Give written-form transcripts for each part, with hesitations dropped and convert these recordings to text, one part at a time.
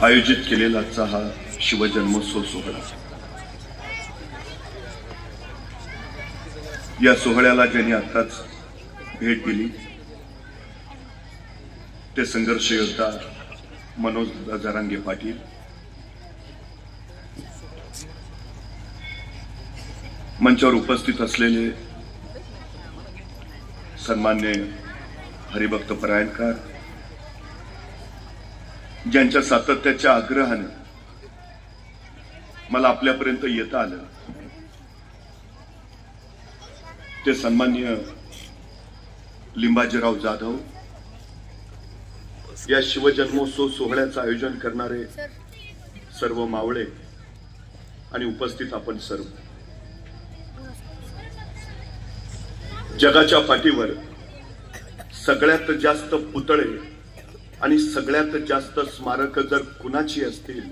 आयोजित केलेला आजचा हा शिवजन्मोत्सव सोहळा, या सोहळ्याला ज्यांनी आताच भेट दिली ते संघर्ष योद्धा मनोज जरांगे पाटील, मंचावर उपस्थित असलेले सन्मान्य हरिभक्त परायणकार, ज्यांच्या सातत्याच्या आग्रहाने मला आपल्यापर्यंत येता आलं, ते सन्माननीय लिंबाजीराव जाधव, या शिवजन्मोत्सव सोहळ्याचं आयोजन करणारे सर्व मावळे आणि उपस्थित आपण सर्व, जगाच्या पाठीवर सगळ्यात जास्त पुतळे आणि सगळ्यात जास्त स्मारक जर कुणाची असतील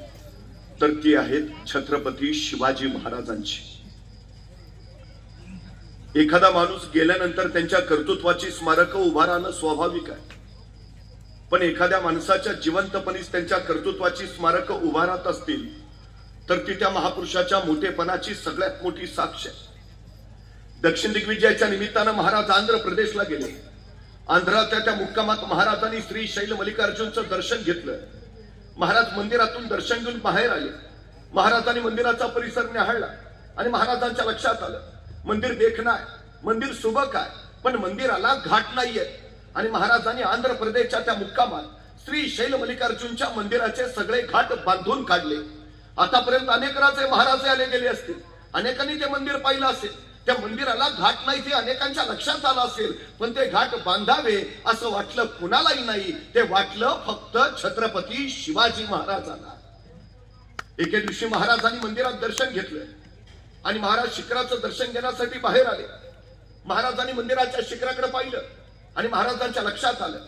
तर ती आहेत छत्रपती शिवाजी महाराजांची। एखादा माणूस गेल्यानंतर त्यांच्या कर्तृत्वाची स्मारक उभा राहणं स्वाभाविक आहे, पण एखाद्या माणसाच्या जिवंतपणीच त्यांच्या कर्तृत्वाची स्मारक उभा राहत असतील तर ती त्या महापुरुषाच्या मोठेपणाची सगळ्यात मोठी साक्ष आहे। दक्षिण दिग्विजयाच्या निमित्तानं महाराज आंध्र प्रदेशला गेले। आंध्राच्या त्या मुक्कामात महाराजांनी श्री शैल मल्लिकार्जुनचं दर्शन घेतलं। महाराज मंदिरातून दर्शन घेऊन बाहेर आले। महाराजांनी मंदिराचा परिसर निहाळला आणि महाराजांच्या लक्षात आलं मंदिर देखणं आहे, मंदिर सुबक आहे, पण मंदिराला घाट नाहीये। आणि महाराजांनी आंध्र प्रदेशच्या त्या मुक्कामात श्री शैल मल्लिकार्जुनच्या मंदिराचे सगळे घाट बांधून काढले। आतापर्यंत अनेक राजे महाराजे आले गेले असतील, अनेकांनी ते मंदिर पाहिलं असेल, त्या मंदिराला घाट नाही ते अनेकांच्या लक्षात आलं असेल, पण ते घाट बांधावे असं वाटलं कुणालाही नाही। ते वाटलं फक्त छत्रपती शिवाजी महाराजांना। एके दिवशी महाराजांनी मंदिरात दर्शन घेतलं आणि महाराज शिखराचं दर्शन घेण्यासाठी बाहेर आले। महाराजांनी मंदिराच्या शिखराकडे पाहिलं आणि महाराजांच्या लक्षात आलं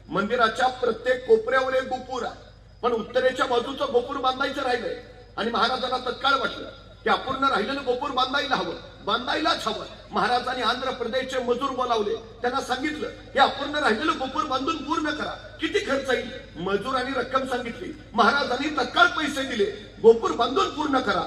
मंदिराच्या प्रत्येक कोपऱ्यावर एक गोपूर आहे, पण उत्तरेच्या बाजूचं गोपूर बांधायचं राहिलंय। आणि महाराजांना तत्काळ वाटलं की अपूर्ण राहिलेलं गोपूर बांधायला हवं, बांधायलाच हवं। महाराजांनी आंध्र प्रदेशचे मजूर बोलावले, त्यांना सांगितलं की अपूर्ण राहिलेलं गोपूर बांधून पूर्ण करा, किती खर्च येईल? मजुरांनी रक्कम सांगितली, महाराजांनी तत्काळ पैसे दिले, गोपूर बांधून पूर्ण करा।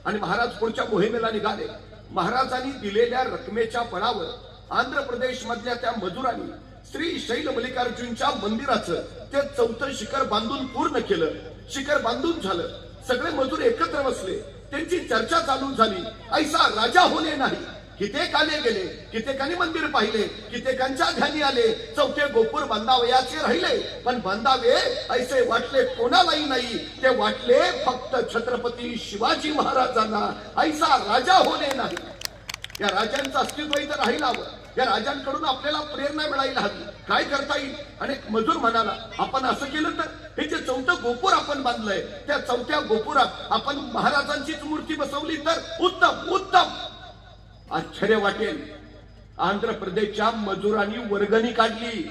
आणि महाराज पुढच्या मोहिमेला निघाले। महाराजांनी दिलेल्या रकमेच्या बळावर आंध्र प्रदेश मधल्या त्या मजुरांनी श्री शैल मल्लिकार्जुनच्या मंदिराचं ते चौथं शिखर बांधून पूर्ण केलं। शिखर बांधून झालं, सगळे मजूर एकत्र बसले, त्यांची चर्चा चालू झाली। ऐसा राजा होणे नाही, कित्येक आले गेले, कित्येकांनी मंदिर पाहिले, कित्येकांच्या ध्यानी आले चौथे गोपूर बांधावयाचे राहिले, पण बांधावे ऐसे वाटले कोणालाही नाही। ते वाटले फक्त छत्रपती शिवाजी महाराजांना। ऐसा राजा होणे नाही, या राजांचं अस्तित्व इथं राहिलं हवं, या राजांकडून आपल्याला प्रेरणा मिळायला हवी, काय करता येईल? अनेक मजूर म्हणाला आपण असं केलं तर हे जे चौथं गोपूर आपण बांधलंय त्या चौथ्या गोपुरात आपण महाराजांचीच मूर्ती बसवली तर उत्तम उत्तम। आश्चर्य वाटेल, आंध्र प्रदेशच्या मजुरांनी वर्गणी काढली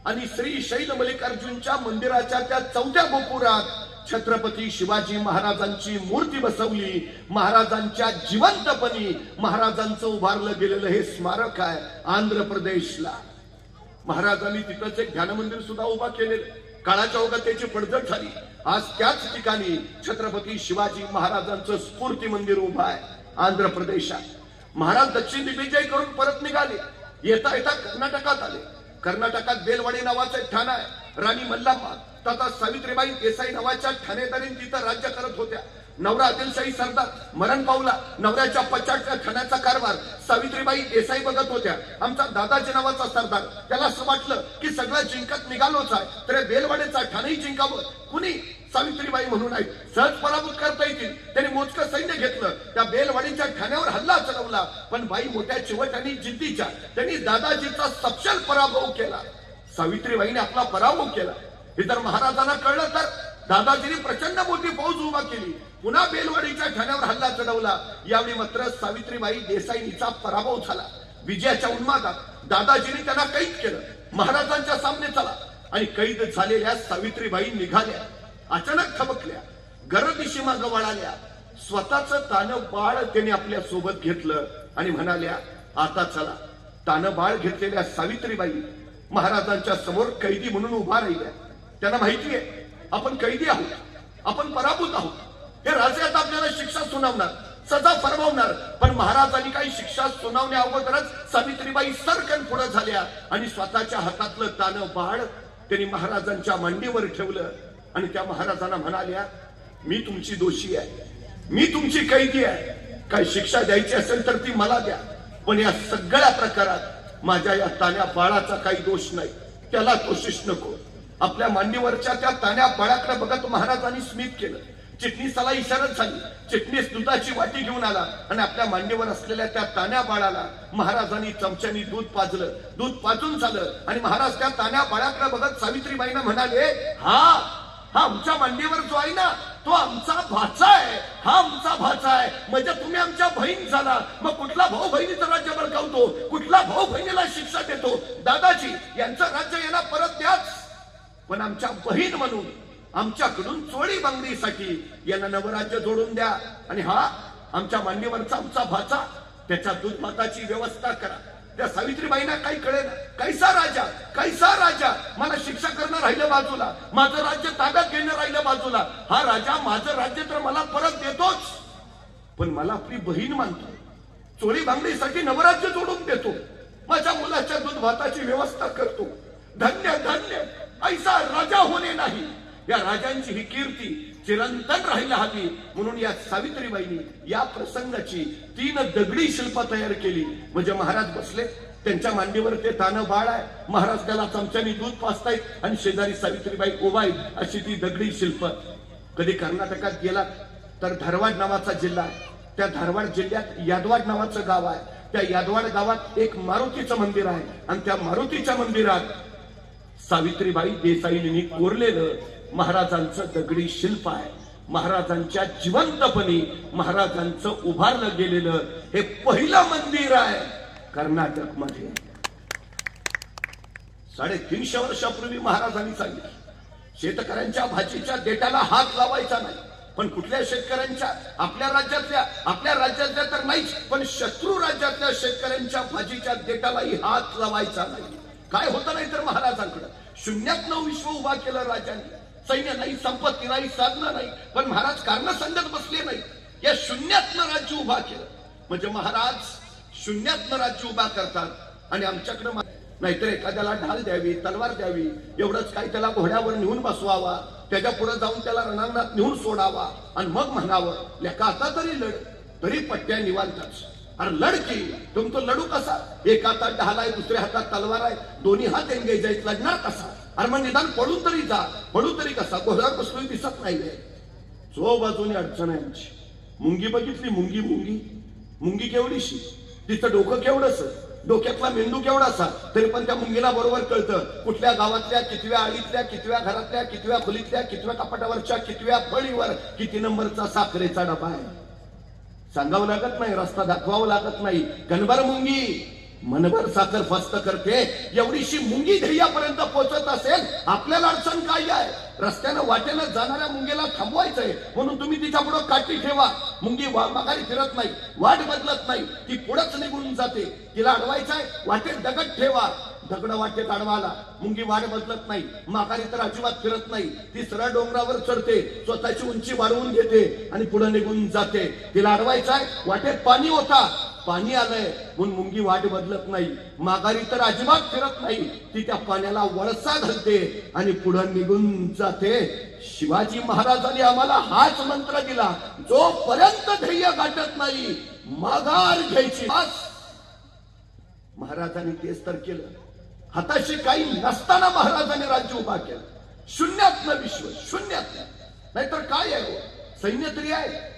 आणि श्री शैल मल्लिकार्जुनच्या मंदिराच्या त्या चौथ्या गोपुरात छत्रपती शिवाजी महाराजांची मूर्ती बसवली। महाराजांच्या जिवंतपणी महाराजांचं उभारलं गेलेलं हे स्मारक आहे आंध्र प्रदेशला। महाराजांनी तिथंच एक ध्यान मंदिर सुद्धा उभा केलेलं, काळाच्या ओघात त्याची पडझड झाली। आज त्याच ठिकाणी छत्रपती शिवाजी महाराजांचं स्फूर्ती मंदिर उभं आहे आंध्र प्रदेशात। महाराज दक्षिण दिग्विजय करून परत निघाले, येता येता कर्नाटकात आले। कर्नाटकात बेलवाडी नावाचं एक ठाणं आहे, राणी मल्लम्मा तथा सावित्रीबाई देसाई नावाच्या ठाणेदारीने तिथं राज्य करत होत्या। नवरा आदिलशाही सरदार मरण पावला, नवऱ्याच्या पश्चातच्या ठाण्याचा कारभार सावित्रीबाई देसाई बघत होत्या। आमचा दादाजी नावाचा सरदार, त्याला असं वाटलं की सगळं जिंकत निघालोच आहे तर बेलवाडीचा ठाणेही जिंकावं, कुणी सावित्रीबाई म्हणून आहे सहज पराभूत करता येतील। त्यांनी मोजकं सैन्य घेतलं, त्या बेलवाडीच्या ठाण्यावर हल्ला चढवला, पण बाई मोठ्या चिवटांनी जिद्दीच्या त्यांनी दादाजीचा सपशेल पराभव केला। सावित्रीबाईने आपला पराभव केला। हे जर महाराजांना कळलं तर दादाजींनी प्रचंड मोठी फौज उभा केली, पुन्हा बेलवाडीच्या ठाण्यावर हल्ला चढवला। यावेळी मात्र सावित्रीबाई देसाईंचा पराभव झाला। विजयाच्या उन्मादात दादाजींनी त्यांना कैद केलं, महाराजांच्या सामने चला। आणि कैद झालेल्या सावित्रीबाई निघाल्या, अचानक थबकल्या, गर्दिशी मागे वळाल्या। स्वतःचं तानं बाळ त्यांनी आपल्या सोबत घेतलं आणि म्हणाल्या आता चला। तानं बाळ घेतलेल्या सावित्रीबाई महाराजांच्या समोर कैदी म्हणून उभा राहिल्या। त्यांना माहिती आहे आपण कैदी आहोत, आपण पराभूत आहोत। हे राजे आता आपल्याला शिक्षा सुनावणार, सजा फरमावणार, पण महाराजांनी काही शिक्षा सुनावण्या अगोदरच सावित्रीबाई सरकन पुढे झाल्या आणि स्वतःच्या हातातलं तानं बाळ त्यांनी महाराजांच्या मांडीवर ठेवलं आणि त्या महाराजांना म्हणाल्या, मी तुमची दोषी आहे, मी तुमची कैदी आहे, काही शिक्षा द्यायची असेल तर ती मला द्या, पण या सगळ्या प्रकारात माझ्या या तान्या बाळाचा काही दोष नाही, त्याला दोषीच नको। आपल्या मांडीवरच्या त्या तान्या बाळाकडे बघत महाराजांनी स्मित केलं। चिटणीसाला इशारा झाली, चिटणीस दुधाची वाटी घेऊन आला आणि आपल्या मांडीवर असलेल्या त्या तान्या बाळाला महाराजांनी चमच्यानी दूध पाजलं। दूध पाजून झालं आणि महाराज त्या तान्या बाळाकडे बघत सावित्रीबाईंना म्हणाले, हा आमच्या मांडीवर जो आहे ना तो आमचा भाचा आहे, हा आमचा भाचा आहे, म्हणजे तुम्ही आमच्या बहीण झाला, मग कुठला भाऊ बहिणीचं राज्य बळकावतो, कुठला भाऊ बहिणीला शिक्षा देतो? दादाजी यांचं राज्य यांना परत द्याच, पण आमच्या बहीण म्हणून आमच्याकडून चोळी बांगडीसाठी यांना नवराज्य जोडून द्या आणि हा आमच्या मांडीवरचा आमचा भाचा, त्याच्या दूध भाताची व्यवस्था करा। त्या सावित्रीबाईंना काही कळेना, कैसा राजा, कैसा राजा, मला शिक्षा करणं राहिलं बाजूला, माझं राज्य ताब्यात घेणं राहिलं बाजूला, हा राजा माझं राज्य तर मला परत देतोच, पण मला आपली बहीण मानतो, चोळी बांगडीसाठी नवराज्य जोडून देतो, माझ्या मुलाच्या दूध भाताची व्यवस्था करतो, धन्य धन्य ऐसा राजा होणे नाही। या राजांची ही कीर्ती चिरंतन राहायला हवी म्हणून या सावित्रीबाईंनी या प्रसंगाची 3 दगडी शिल्प तयार केली। म्हणजे महाराज बसले, त्यांच्या मांडीवर ते तानं बाळ आहे, महाराज त्याला चमच्यानी दूध पाजतायत आणि शेजारी सावित्रीबाई उभा आहेत, अशी ती दगडी शिल्प। कधी कर्नाटकात गेला तर धारवाड नावाचा जिल्हा आहे, त्या धारवाड जिल्ह्यात यादवाड नावाचं गाव आहे, त्या यादवाड गावात एक मारुतीचं मंदिर आहे आणि त्या मारुतीच्या मंदिरात सावित्रीबाई देसाईंनी कोरलेलं महाराजांचं दगडी शिल्प आहे। महाराजांच्या जिवंतपणी महाराजांचं उभारलं गेलेलं हे पहिलं मंदिर आहे कर्नाटक मध्ये। 350 वर्षापूर्वी महाराजांनी सांगितलं, शेतकऱ्यांच्या भाजीच्या देठाला हात लावायचा नाही, पण कुठल्या शेतकऱ्यांच्या, आपल्या राज्यातल्या तर नाहीच, पण शत्रू राज्यातल्या शेतकऱ्यांच्या भाजीच्या देठालाही हात लावायचा नाही। काय होतं नाही तर महाराजांकडे शून्यातनं विश्व उभा केलं राजांनी, सैन्य नाही, संपत्ती नाही, साधनं नाही, पण महाराज कारण संगत बसले नाही, या शून्यातनं राज्य उभा केलं। म्हणजे महाराज शून्यातनं राज्य उभा करतात आणि आमच्याकडे नाहीतर एखाद्याला ढाल द्यावी, तलवार द्यावी, एवढंच काय त्याला घोड्यावर नेऊन बसवावा, त्याच्या पुढे जाऊन त्याला रणांगणात नेऊन सोडावा आणि मग म्हणावं, लेका आता तरी लढ, तरी पट्ट्या निवांताच। अरे लढकी, तुमचं लढू कसा? एक हातात ढाल आहे, दुसऱ्या हातात तलवार आहे, दोन्ही हात एंगेज आहेत, लढणार कसा? अरे मग निदान पडून तरी जा, पडू तरी कसा? घोड्यावर बसलोय दिसत नाही, जो बाजूने अडचण आहे आमची। मुंगी बघितली, मुंगी मुंगी मुंगी केवढीशी, तिचं डोकं केवढंच, डोक्यातला मेंदू केवढासा, तरी पण त्या मुंगीला बरोबर कळतं कुठल्या गावातल्या कितव्या आळीतल्या, कितव्या घरातल्या, कितव्या खोलीतल्या, कितव्या कपाटावरच्या, कितव्या फळीवर किती नंबरचा साखरेचा डबा आहे। सांगावं लागत नाही, रस्ता दाखवावं लागत नाही, गणभर मुंगी मनभर साखर फस्त करते, एवढीशी मुंगी ध्येयापर्यंत पोहोचत असेल, आपल्याला अडचण काय आहे? रस्त्यानं वाटेनं जाणाऱ्या मुंगीला थांबवायचंय म्हणून तुम्ही तिच्या पुढे काठी ठेवा, मुंगी माघारी फिरत नाही, वाट बदलत नाही, ती पुढेच निघून जाते, तिला अडवायचंय, वाटेत दगड ठेवा, दगड वाटेत अडवाला, मुंगी वाट बदलत नाही, माघारी तर अजिबात फिरत नाही, ती सरळ डोंगरावर चढते, स्वतःची उंची वाढवून घेते आणि पुढे निघून जाते, तिला अडवायचंय, वाटेत पाणी होता, पाणी आलंय म्हणून मुंगी वाट बदलत नाही, माघारी तर अजिबात फिरत नाही, ती त्या पाण्याला वळसा घालते आणि पुढे निघून जाते। शिवाजी महाराजांनी आम्हाला हाच मंत्र दिला, जोपर्यंत ध्येय गाठत नाही माघार घ्यायची। महाराजांनी तेच तर केलं, हाताशी काही नसताना महाराजांनी राज्य उभा केलं, शून्यातलं विश्व, शून्यातलं, नाहीतर काय आहे? सैन्य तरी आहे,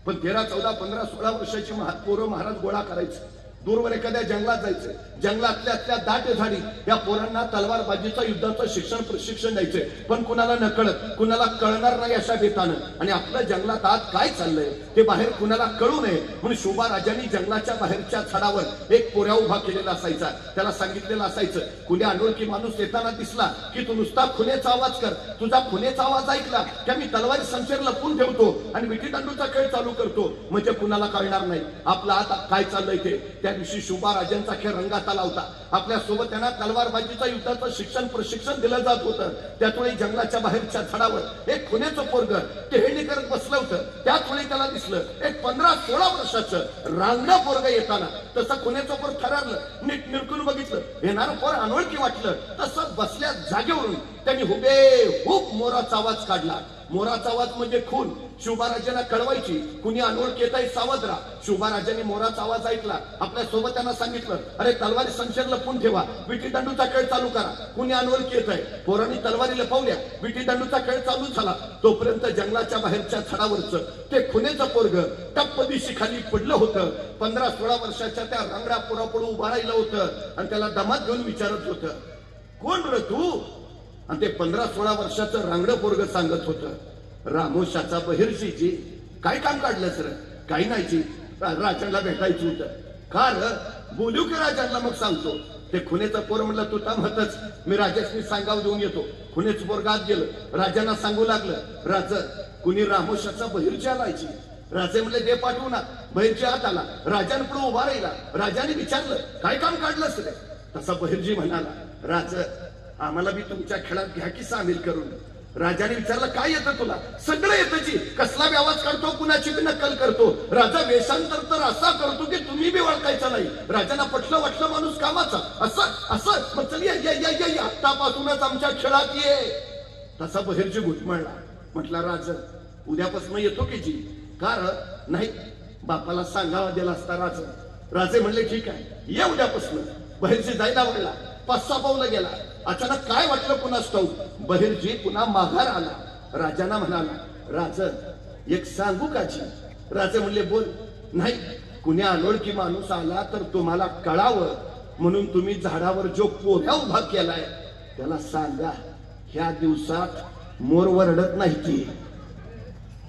पण 13, 14, 15, 16 वर्षाची पोरं महाराज गोळा करायचं, दूरवर एखाद्या जंगलात जायचं, जंगलातल्या दाट झाडी, या पोरांना तलवारबाजीचं युद्धाचं प्रशिक्षण द्यायचंय, पण कुणाला नकळत, कुणाला कळणार नाही अशा बेतानं, आणि आपल्या जंगलात आत काय चाललंय ते बाहेर कुणाला कळू नये म्हणून शोभा राजांनी जंगलाच्या बाहेरच्या झाडावर एक पोऱ्या उभा केलेला असायचा, त्याला सांगितलेलं असायचं, कुणी अनोळखी माणूस येताना दिसला की तू नुसता खुनेचा आवाज कर, तुझा खुनेचा आवाज ऐकला की मी तलवारी संचेर लपून ठेवतो आणि विटी दांडूचा खेळ चालू करतो, म्हणजे कुणाला कळणार नाही आपला आत काय चाललंय ते। त्या दिवशी शोभा राजांचा खेळ रंगात आला होता आपल्या सोबत त्यांना तलवारबाजीचा युद्धाचं प्रशिक्षण दिलं जात होतं. त्याचवेळी जंगलाच्या बाहेरच्या झाडावर एक खुन्याचं पोरग टेहळणी करत बसलं होतं. त्याच वेळी त्याला दिसलं एक 15-16 वर्षाचं रांगडं पोरग येताना. तसं खुन्याचं पोर थरारलं, नीट निरखून बघितलं, येणारं पोर अनोळखी वाटलं. तसं बसल्या जागेवरून त्यांनी हुबेहूब मोराचा आवाज काढला. मोराचा आवाज म्हणजे खून. शिवबाराजांना कळवायची कुणी अनोळखी येत आहे, सावध राहा. शिवबाराजांनी मोराचा आवाज ऐकला. आपल्या सोबत त्यांना सांगितलं, अरे तलवारी संशय लपून ठेवा, विटी दंडूचा खेळ चालू करा, कुणी अनोळखी येत आहे. पोरांनी तलवारी लपवल्या, विटी दंडूचा खेळ चालू झाला. तोपर्यंत जंगलाच्या बाहेरच्या झाडावरचं ते खुनेचं पोरग टप्प दिशी खाली पडलं होतं. 15-16 वर्षाच्या त्या रांगड्या पोरापुढे उभा राहिलं होतं आणि त्याला दमात घेऊन विचारत होतं, कोण रे तू? आणि ते 15-16 वर्षाचं रांगडं पोरग सांगत होतं, रामोशाचा बहिर्जीजी. काय काम काढलं सर? काही नाही जी, राजांना भेटायचं होतं. का र? बोलू की राजांना मग सांगतो. ते खुनेचं पोर म्हणलं, तू थांबतच, मी राजासनी सांगाव देऊन येतो. खुनेचं पोरग आत गेलं, राजांना सांगू लागलं, राज कुणी रामोशाचा बहिर्जी आलायची. राजे म्हणले, दे पाठवू ना. बहिर्जी आत आला, राजांपुढे उभा राहिला. राजाने विचारलं, काय काम काढलंस रे? तसा बहिर्जी म्हणाला, राज आम्हाला बी तुमच्या खेळात घ्या की सामील करून. राजाने विचारलं, काय येतं तुला? सगळं येतं जी. कसला बी आवाज काढतो, कुणाची बी नक्कल करतो. राजा वेषांतर तर असा करतो की तुम्ही बी ओळखायचं नाही. राजांना पटलं वाटलं माणूस कामाचा. असं मग चल या आत्तापासूनच आमच्या खेळात ये. तसा बहिर्जी घुटमळला. म्हटला, राज उद्यापासून येतो की जी? कार नाही, बापाला सांगावा दिला असता राज. राजे म्हणले, ठीक आहे, ये उद्यापासून. बहिर्जी जायला वळला, 5-6 पावलं गेला. अचानक काय वाटलं कुणास ठाऊक, बहिर्जी पुन्हा माघार आला. राजांना म्हणाला, राज एक सांगू का जी? राजे म्हणले, बोल. नाही, कुणी अनोळखी माणूस आला तर तुम्हाला कळावं म्हणून तुम्ही झाडावर जो पोऱ्या उभा केलाय त्याला सांगा, ह्या दिवसात मोर वरडत नाही. ती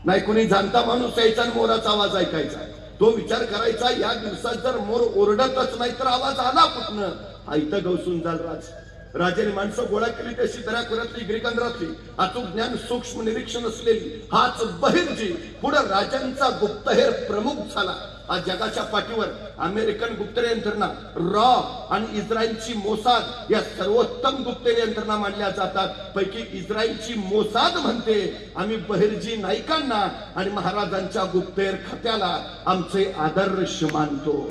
नाही, कुणी जाणता माणूस यायचा आणि मोराचा आवाज ऐकायचा. तो विचार करायचा, या दिवसात जर मोर ओरडतच नाही तर आवाज आला कुठनं? आयतं गवसून जाल राज. राजाने माणसं गोळा केली, तशी दऱ्याखोऱ्यातली गिरिकंदरातली अचूक ज्ञान सूक्ष्म निरीक्षण असलेली हाच बहिर्जी पुढे राजांचा गुप्तहेर प्रमुख झाला. आज जगाच्या पाठीवर अमेरिकन गुप्तहेर यंत्रणा रॉ आणि इस्रायलची मोसाद या सर्वोत्तम गुप्तहेर यंत्रणा मानल्या जातात. पैकी इस्रायलची मोसाद म्हणते, आम्ही बहिर्जी नाईकांना आणि महाराजांच्या गुप्तहेर खात्याला आमचे आदर्श मानतो.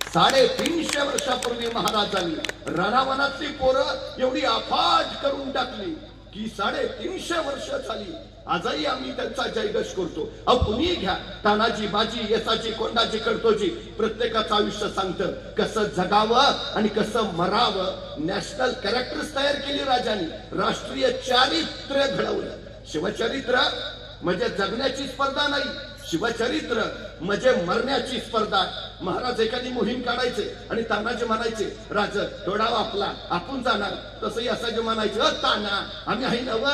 350 वर्षापूर्वी महाराजांनी रणावनातली पोरं एवढी अफाट करून टाकली की 350 वर्ष झाली. आजही आम्ही त्यांचा जयघोष करतो. अहो कुणी घ्या, तानाजी, बाजी, येसाजी, कोंडाजी, कडतोजी, प्रत्येकाचं आयुष्य सांगतं कसं जगावं आणि कसं मरावं. नॅशनल कॅरेक्टर्स तयार केली राजांनी, राष्ट्रीय चारित्र्य घडवलं. शिवचरित्र म्हणजे जगण्याची स्पर्धा नाही, शिवचरित्र म्हणजे मरण्याची स्पर्धा. महाराज एखादी मोहीम काढायचे आणि तानाजी म्हणायचे, राज तोडावा आपला, आपण जाणार. तसंही असायचे म्हणायचे, ताना आम्ही आहे नव,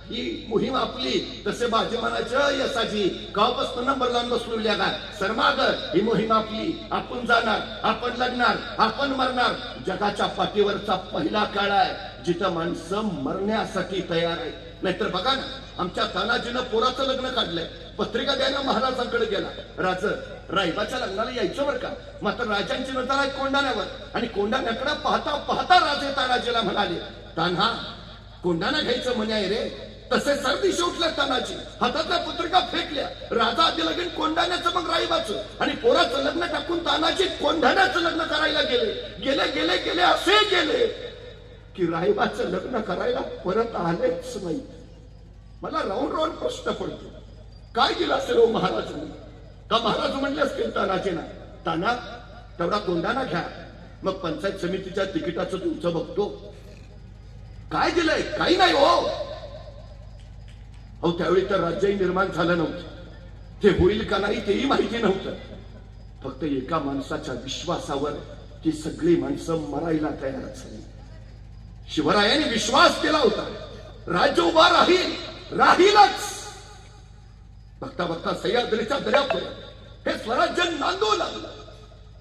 ही मोहीम आपली. तसे बाजी म्हणायचे, यसाजी गावापासून नंबर लावून बसलेल्या का सरमाग, ही मोहीम आपली, आपण जाणार, आपण लढणार, आपण मरणार. जगाच्या पाठीवरचा पहिला काळ आहे जिथं माणसं मरण्यासाठी तयार आहे. नाहीतर बघा ना, आमच्या तानाजीनं पोराचं लग्न काढलंय, पत्रिका द्यायला महाराजांकडे गेला. राज रायबाच्या लग्नाला यायचं बरं का, मात्र राजांची नजर आहे कोंडाण्यावर. आणि कोंडाण्याकडे पाहता पाहता राजे तानाजीला म्हणाले, तान्हा कोंडाणा घ्यायचं म्हणे आहे रे. तसे सर्दीशी उठल्या तानाजी, हातातल्या पत्रिका फेकल्या. राजा आधी लगीन कोंडाण्याचं मग रायबाचं, आणि पोराचं लग्न टाकून तानाजी कोंडाण्याचं लग्न करायला गेले. गेले गेले गेले असे गेले की रायबाचं लग्न करायला परत आलेच नाही. मला राऊंड राऊंड प्रश्न पडतो, काय दिलं असेल हो महाराजांनी? का महाराज म्हणले असतील तानाजीना, ताना तेवढा कोंडाणा घ्या, मग पंचायत समितीच्या तिकिटाचं तुमचं बघतो. काय दिलंय? काही नाही हो. अहो त्यावेळी तर राज्यही निर्माण झालं नव्हतं, ते होईल का नाही तेही माहिती नव्हतं. फक्त एका माणसाच्या विश्वासावर ती सगळी माणसं मरायला तयार झाली. शिवरायांनी विश्वास केला होता, राज्य उभा राहीलच. बघता बघता सह्याद्रीच्या दऱ्यापर्यंत हे स्वराज्य नांदू लागलं.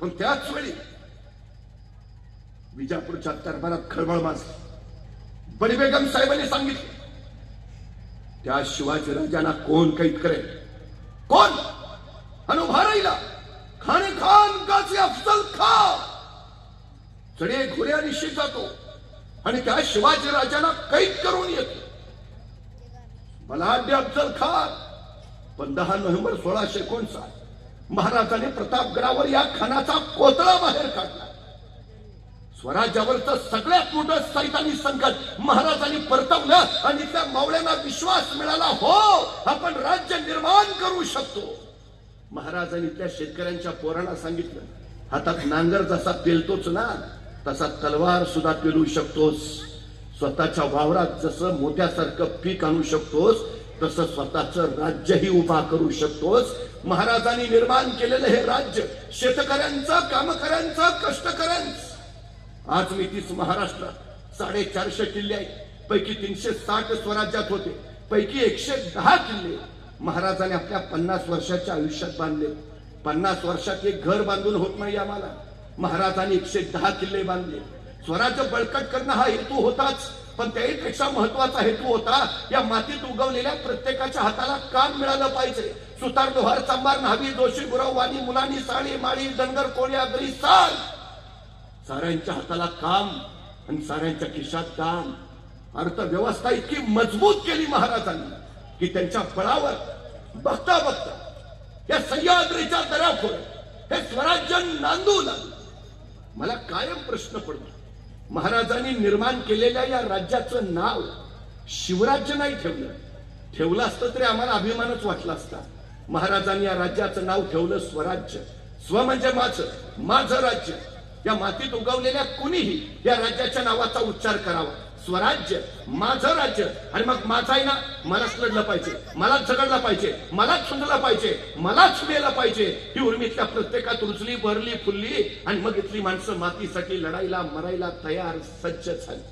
पण त्याच वेळी विजापूरच्या दरबारात खळबळ माजली. बडी बेगम साहेबांनी सांगितलं, त्या शिवाजी राजांना कोण कैद करेल? कोण? आणि उभा राहिला खान गाजी अफजल खान. चढे घोड्यानिशी जातो आणि त्या शिवाजी राजाला कैद करून येतो. बलाढ्य अफजल खान. पण 10 नोव्हेंबर 1659 महाराजांनी प्रतापगडावर या खानाचा कोतळा बाहेर काढला. स्वराज्यावरचं सगळ्यात मोठं सैतानी संकट महाराजांनी परतवलं आणि त्या मावळ्यांना विश्वास मिळाला, हो आपण राज्य निर्माण करू शकतो. महाराजांनी त्या शेतकऱ्यांच्या पोरांना सांगितलं, हातात नांगर जसा पेलतोच ना तसा तलवार सुद्धा पेलू शकतोस. स्वतःच्या वावरात जसं मोत्यासारखं पीक आणू शकतोस तसं स्वतःचं राज्यही उभा करू शकतोस. महाराजांनी निर्माण केलेलं हे राज्य शेतकऱ्यांचं, कामकऱ्यांचं, कष्टकऱ्यांचं. आज मी तीच महाराष्ट्रात 450 किल्ले आहेत. पैकी 360 स्वराज्यात होते. पैकी 110 किल्ले महाराजांनी आपल्या 50 वर्षाच्या आयुष्यात बांधले. 50 वर्षात एक घर बांधून होत नाही आम्हाला. महाराजांनी 110 किल्ले बांधले. स्वराज्य बळकट करणं हा हेतू होताच, पण त्याहीपेक्षा महत्वाचा हेतू होता या मातीत उगवलेल्या प्रत्येकाच्या हाताला काम मिळालं पाहिजे. सुतार, लोहार, चांभार, न्हावी, जोशी, गुरव, वाणी, मुलानी, साळी, माळी, धनगर, कोळी, आगरी, साल साऱ्यांच्या हाताला काम आणि साऱ्यांच्या खिशात काम. अर्थव्यवस्था इतकी मजबूत केली महाराजांनी की त्यांच्या बळावर बघता बघता या सह्याद्रीच्या दऱ्याखोर हे स्वराज्य नांदू लागलं. मला कायम प्रश्न पडतो, महाराजांनी निर्माण केलेल्या या राज्याचं नाव शिवराज्य नाही ठेवलं असतं तरी आम्हाला अभिमानच वाटला असता. महाराजांनी या राज्याचं नाव ठेवलं स्वराज्य. स्व म्हणजे माझं राज्य. या मातीत उगवलेल्या कुणीही या राज्याच्या नावाचा उच्चार करावा. स्वराज्य, माझं राज्य. आणि मग माझा आहे ना, मलाच लढलं पाहिजे, मलाच झगडला पाहिजे, मलाच सुंदरला पाहिजे, मलाच मेलं पाहिजे. ही उर्मीतल्या प्रत्येकात रुजली, भरली, फुलली आणि मग इथली माणसं मातीसाठी लढायला मरायला तयार सज्ज झाली.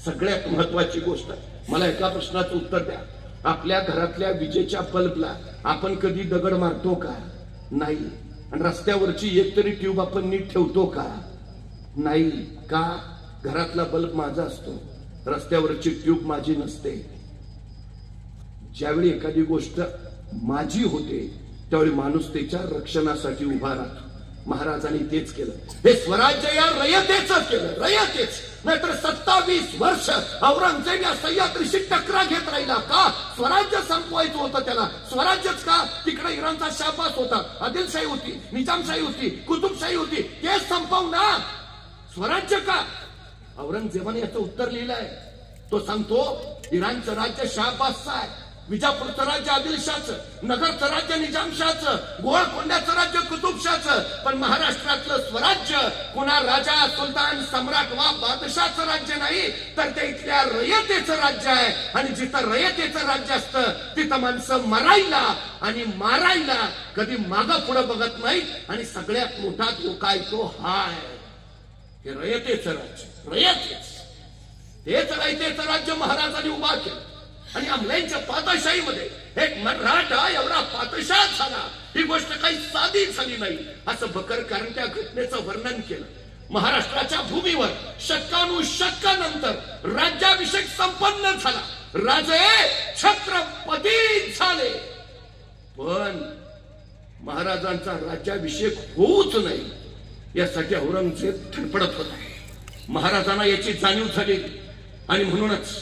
सगळ्यात महत्वाची गोष्ट, मला एका प्रश्नाचं उत्तर द्या. आपल्या घरातल्या विजेच्या बल्बला आपण कधी दगड मारतो का? नाही. आणि रस्त्यावरची एक तरी ट्यूब आपण नीट ठेवतो का? नाही. का? घरातला बल्ब माझा असतो, रस्त्यावरची ट्यूब माझी नसते. ज्यावेळी एखादी गोष्ट माझी होते त्यावेळी माणूस त्याच्या रक्षणासाठी उभा राहतो. महाराजांनी तेच केलं. हे स्वराज्य या रयतेच केलं, रयतेच. नाहीतर 27 वर्ष औरंगजेब या सह्याद्रीशी टकरा घेत राहिला. का? स्वराज्य संपवायचं होतं त्याला. स्वराज्यच का? तिकडे इराणचा शाबास होता, आदिलशाही होती, निजामशाही होती, कुतुबशाही होती, ते संपव ना. स्वराज्य का? औरंगजेबाने याचं उत्तर लिहिलंय. तो सांगतो, इराणचं राज्य शाहबाजचं आहे, विजापूरचं राज्य आदिलशाहचं, नगरचं राज्य निजामशाहचं, गोळकोंड्याचं राज्य कुतुबशाहचं. पण महाराष्ट्रातलं स्वराज्य कुणा राजा, सुलतान, सम्राट वा बादशाहचं राज्य नाही, तर ते इथल्या रयतेचं राज्य आहे. आणि जिथं रयतेचं राज्य असतं तिथं माणसं मरायला आणि मारायला कधी मागं पुढं बघत नाही. आणि सगळ्यात मोठा धोका तो हा आहे, हे रयतेचं राज्य. रयतेच, तेच रयतेचं राज्य महाराजांनी उभा केलं. आणि अंमलांच्या पातशाहीमध्ये एक मराठा एवढा पातशाह झाला, ही गोष्ट काही साधी झाली नाही, असं बकरकरांनी त्या घटनेचं वर्णन केलं. महाराष्ट्राच्या भूमीवर शतकानुशतकानंतर राज्याभिषेक संपन्न झाला, राजे छत्रपती झाले. पण महाराजांचा राज्याभिषेक होऊच नाही यासाठी औरंगजेब धडपडत होता. महाराजांना याची जाणीव झाली आणि म्हणूनच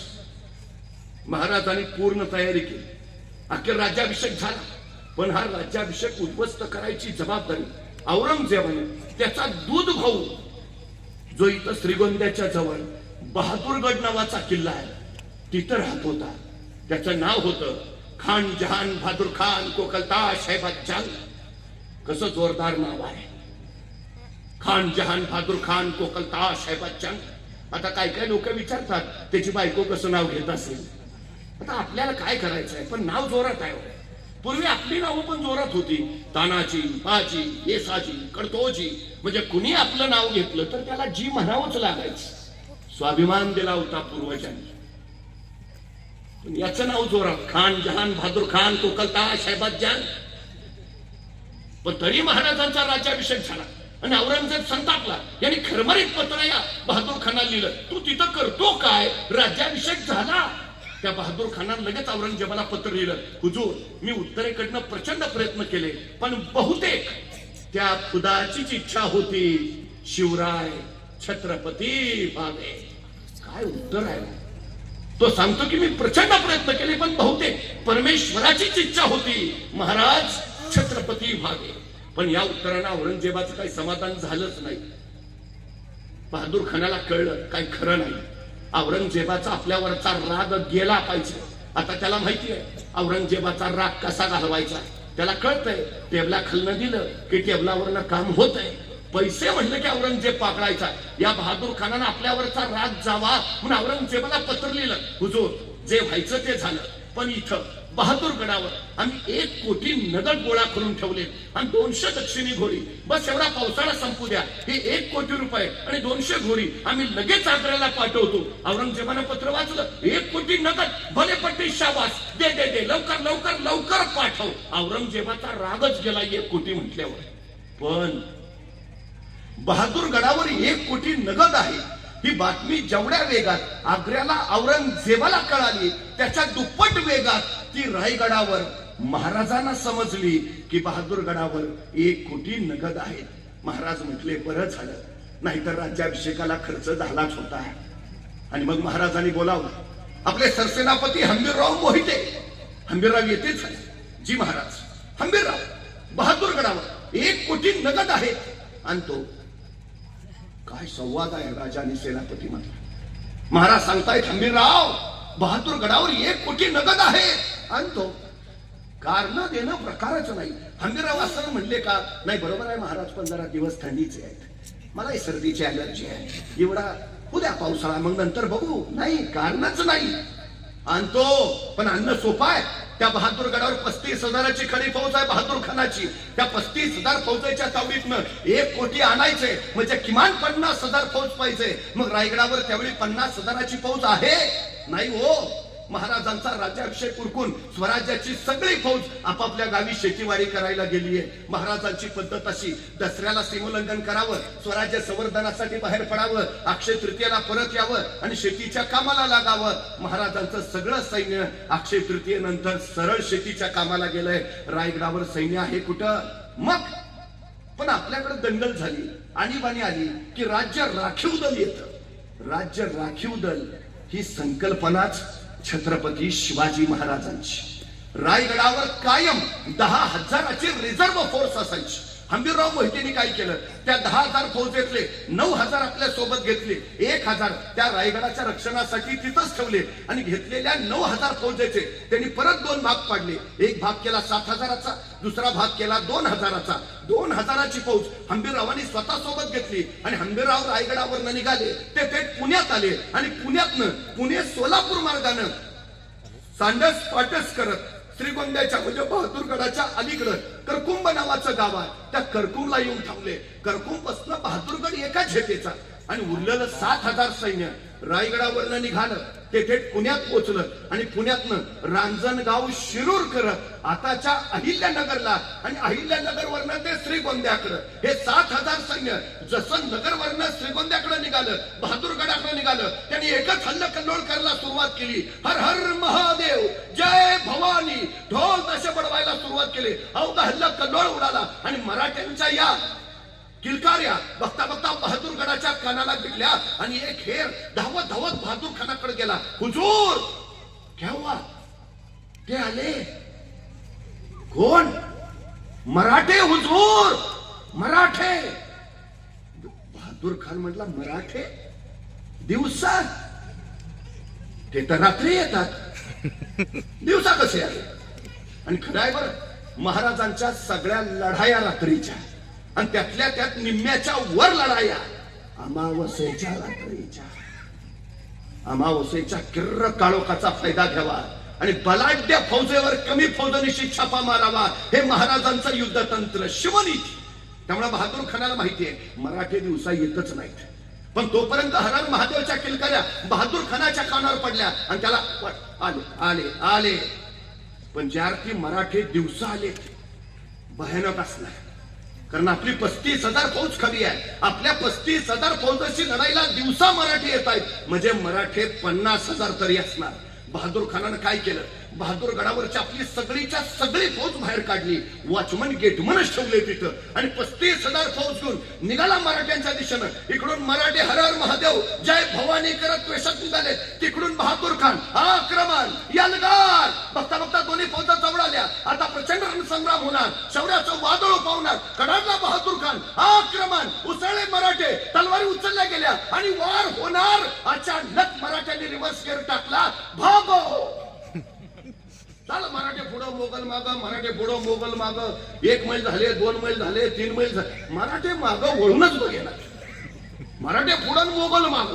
महाराजांनी पूर्ण तयारी केली. अखेर राज्याभिषेक झाला. पण हा राज्याभिषेक उद्ध्वस्त करायची जबाबदारी औरंगजेबाने त्याचा दूध भाऊ, जो इथं श्रीगोंद्याच्या जवळ बहादूरगड नावाचा किल्ला आहे तिथं राहत होता, त्याचं नाव होतं खान जहान बहादूर खान कोकलताश हैबत जंग. कसं जोरदार नाव आहे, खान जहान बहादूर खान कोकलताश हैबत जंग. आता काय लोक विचारतात त्याची बायको कसं नाव घेत असेल. आता आपल्याला काय करायचं आहे, पण नाव जोरात आहे. पूर्वी आपली नावं पण जोरात होती, तानाजी, बाजी, येसाजी, कडतोजी. म्हणजे कुणी आपलं नाव घेतलं तर त्याला जी म्हणावंच लागायचं. स्वाभिमान दिला होता पूर्वजांनी. पण याचं नाव जोरात, खान जहान बहादूर खान कोकलताश हैबत जंग. पण तरी महाराजांचा राज्याभिषेक झाला आणि औरंगजेब संतापला. यांनी खरमरीत पत्र या बहादूर खानाला लिहिलं, तू तिथं करतो काय? राज्याभिषेक झाला. त्या बहादूर खानानं लगेच औरंगजेबाला पत्र लिहिलं, हुजूर मी उत्तरेकडनं प्रचंड प्रयत्न केले, पण बहुतेक त्या खुदाचीच इच्छा होती शिवराय छत्रपती व्हावे. काय उत्तर आहे? तो सांगतो की मी प्रचंड प्रयत्न केले पण बहुतेक परमेश्वराचीच इच्छा होती महाराज छत्रपती व्हावे. पण या उत्तरानं औरंगजेबाचं काही समाधान झालंच नाही. बहादूर खानाला कळलं काय खरं नाही. औरंगजेबाचा आपल्यावरचा राग गेला पाहिजे. आता त्याला माहिती आहे औरंगजेबाचा राग कसा घालवायचा. त्याला कळतंय टेबला खालनं दिलं की टेबलावरनं काम होत आहे. पैसे म्हणले की औरंगजेब पाकळायचा. या बहादूर खानानं आपल्यावरचा राग जावा म्हणून औरंगजेबाला पत्र लिहिलं. हुजूर जे व्हायचं ते झालं पण इथं बहादूर गडावर आम्ही 1 कोटी नगद गोळा करून ठेवले आणि 200 दक्षिणी घोडी. बस एवढा पावसाळा संपू द्या. हे 1 कोटी रुपये आणि 200 घोडी आम्ही लगेच आग्र्याला पाठवतो. औरंगजेबानं पत्र वाचलं. 1 कोटी नगद भले पट्टी शाबास दे दे दे लवकर लवकर लवकर पाठव. औरंगजेबाचा रागच गेला 1 कोटी म्हटल्यावर. पण बहादूर गडावर 1 कोटी नगद आहे ही बातमी जेवढ्या वेगात आग्र्याला औरंगजेबाला कळाली त्याच्या दुप्पट वेगात ती रायगडावर महाराजांना समजली की बहादूर गडावर 1 कोटी नगद आहेत. महाराज म्हटले बरं झालं नाहीतर राज्याभिषेकाला खर्च झालाच होता. आणि मग महाराजांनी बोलावलं आपले सरसेनापती हंबीरराव मोहिते. हंबीरराव येतेच आहे. जी महाराज. हंबीरराव बहादूर गडावर 1 कोटी नगद आहेत आणि तो काय संवाद आहे राजा आणि सेनापती मध्ये. महाराज सांगतायत हंबीरराव बहादूर गडावर 1 कोटी नगद आहे आणि तो कारण देणं प्रकारच नाही. हंबीरराव असं म्हणले का नाही बरोबर आहे महाराज पण जरा दिवस थंडीचे आहेत मला सर्दीची अलर्जी आहे एवढा उद्या पावसाळा मग नंतर बघू. नाही कारणच नाही आणतो पण आणणं सोपं आहे. त्या बहादूर गडावर 35,000ची खरी फौज आहे बहादूर खानाची. त्या 35,000 फौजेच्या तावडीतनं 1 कोटी आणायचे म्हणजे किमान 50,000 फौज पाहिजे. मग रायगडावर त्यावेळी 50,000ची फौज आहे नाही हो. महाराजांचा राज्याभिषेक उरकून स्वराज्याची सगळी फौज आपापल्या गावी शेतीवाडी करायला गेलीये. महाराजांची पद्धत अशी दसऱ्याला सीमोल्लंघन करावं स्वराज्य संवर्धनासाठी बाहेर पडावं अक्षय तृतीयेला परत यावं आणि शेतीच्या कामाला लागावं. महाराजांचं सगळं सैन्य अक्षय तृतीयेनंतर सरळ शेतीच्या कामाला गेलंय. रायगडावर सैन्य आहे कुठं. मग पण आपल्याकडे दंगल झाली आणीबाणी आली की राज्य राखीव दल येतं. राज्य राखीव दल ही संकल्पनाच छत्रपती शिवाजी महाराजांची. रायगडावर कायम 10,000ची रिझर्व्ह फोर्स असायची. हंबीरराव मोहितेंनी काय केलं त्या 10,000 फौजेतले 9,000 आपल्या सोबत घेतले. 1,000 त्या रायगडाच्या रक्षणासाठी तिथंच ठेवले आणि घेतलेल्या 9,000 फौजेचे त्यांनी परत 2 भाग पाडले. एक भाग केला 7,000चा दुसरा भाग केला 2,000चा. 2,000ची फौज हंबीररावांनी स्वतः सोबत घेतली आणि हंबीरराव रायगडावर निघाले. ते थेट पुण्यात आले आणि पुण्यातनं पुणे सोलापूर मार्गानं सांडस पाटस करत श्रीगोंद्याच्या म्हणजे बहादूरगडाच्या अलीकडं करकुंब नावाचं गाव आहे त्या करकुंबला येऊन थांबले. करकुंब पासून बहादूरगड एका झेपेचा आणि उरलेलं 7,000 सैन्य रायगडावरनं निघालं. ते थेट पुण्यात पोहोचलं आणि पुण्यातनं रांजणगाव शिरूर करत आताच्या अहिल्यानगरला आणि अहिल्यानगरवरनं ते श्रीगोंद्याकडं हे 7,000 सैन्य जसं नगरवरनं श्रीगोंद्याकडे निघालं बहादूरगडाकडे निघालं त्यांनी एकच हल्ला कल्लोळ करायला सुरुवात केली. हर हर महादेव जय भवानी ढोल ताशे बडवायला सुरुवात केली. अवघा हल्ला कल्लोळ उडाला आणि मराठ्यांच्या या किलकार्या बघता बघता बहादूरगडाच्या कानाला भिडल्या आणि एक हेर धावत धावत बहादूर खानाकडे गेला. हुजूर केव्हा ते आले. कोण. मराठे हुजूर मराठे. बहादूर खान म्हटला मराठे दिवसा ते तर रात्री येतात दिवसा कसे आले. आणि खरं आहे बरं महाराजांच्या सगळ्या लढाया रात्रीच्या आणि त्यातल्या त्यात निम्म्याच्या वर लढाया अमावस्येच्या रात्रीच्या. अमावस्येच्या किर्र काळोखाचा फायदा घ्यावा आणि बलाढ्य फौजेवर कमी फौजनिशी छापा मारावा हे महाराजांचं युद्धतंत्र शिवनीती. त्यामुळे बहादूर खानाला माहिती आहे मराठे दिवसा येतच नाहीत. पण तोपर्यंत हर हर महादेवच्या किलकार्या बहादूर खानाच्या कानावर पडल्या आणि त्याला आले आले आले. पण ज्या अर्थी मराठे दिवसा आले भयानक असणार कारण आपली 35,000 फौज खरी आहे. आपल्या 35,000 फौजाशी लढायला दिवसा मराठी येत आहेत म्हणजे मराठे 50,000 तरी असणार. बहादूर खानानं काय केलं, बहादूर गडावरची आपली सगळीच्या सगळी फौज बाहेर काढली, वॉचमन गेटमनच ठेवले तिथं आणि 35,000 फौज घेऊन निघाला मराठ्यांच्या दिशेनं. इकडून मराठे हर हर महादेव जय भवानी करत वेशात निघाले. तिकडून बहादूर खान आक्रमण यलगार. बघता बघता दोन्ही फौजा जवळ आल्या. आता प्रचंड रणसंग्राम होणार, शौर्याचं वादळ पावणार. कडाडला बहादूर खान आक्रमण. उसळले मराठे, तलवारी उचलल्या गेल्या आणि वार होणार. अचानक मराठ्यांनी रिव्हर्स गेअर टाकला. भागो. झालं मराठे पुढं मोगल माग, मराठे पुढं मोगल माग. 1 मैल झाले, 2 मैल झाले, 3 मैल झाले. मराठे माग वळूनच बघेना. मराठे पुढं मोगल माग.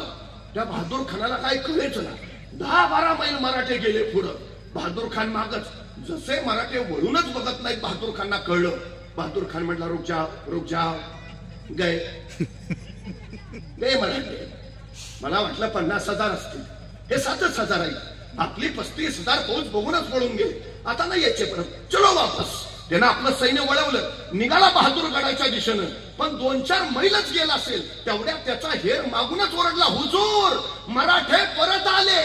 त्या बहादूर खानाला काय कळेच ना. 10-12 मैल मराठे गेले पुढं, बहादूर खान मागच. जसे मराठे वळूनच बघत नाहीत बहादूर खानना कळलं. बहादूर खान म्हटला रुक जाओ. गए मराठे. मला वाटलं 50,000 असतील, हे 7,000 आहे. आपली 35,000 फौज बघूनच पळून गेले. आता नाही यायचे परत, चलो वापस. त्यानं आपलं सैन्य वळवलं, निघाला बहादूर गडाच्या दिशेनं. पण 2-4 मैलच गेला असेल तेवढ्या त्याचा हेर मागूनच ओरडला, हुजूर मराठे परत आले.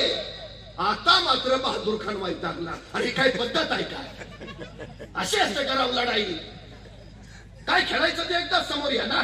आता मात्र बहादूर खान वैतागला. आणि काय पद्धत आहे काय? असे असते करावं लढाई? काय खेळायचं ते एकदा समोर या ना.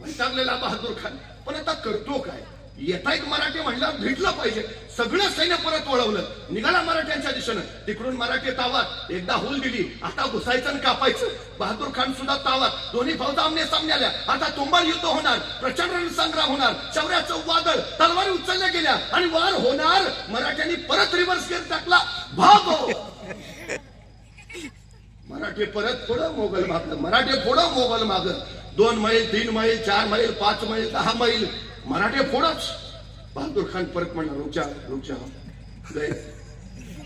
वैतागलेला बहादूर खान. पण आता करतो काय? येतायत मराठे म्हणल्यावर भेटलं पाहिजे. सगळं सैन्य परत वळवलं, निघाला मराठ्यांच्या दिशेनं. तिकडून मराठे तावात. एकदा हुल दिली, आता घुसायचं आणि कापायचं. बहादूर खान सुद्धा तावात. दोन्ही फौजा आमने सामने आल्या. आता तुंबाळ युद्ध होणार, प्रचंड रणसंग्राम होणार. शौर्याचं वादळ, तलवारी उचलल्या गेल्या आणि वार होणार. मराठ्यांनी परत रिव्हर्स गेअर टाकला. भागो. मराठे परत पुढं, मोगल मागं. मराठे पुढं, मोगल मागं. 2 मैल, 3 मैल, 4 मैल, 5 मैल, 10 मैल. मराठे पुढंच. बहादूर खान परत म्हणला, रुक जाओ.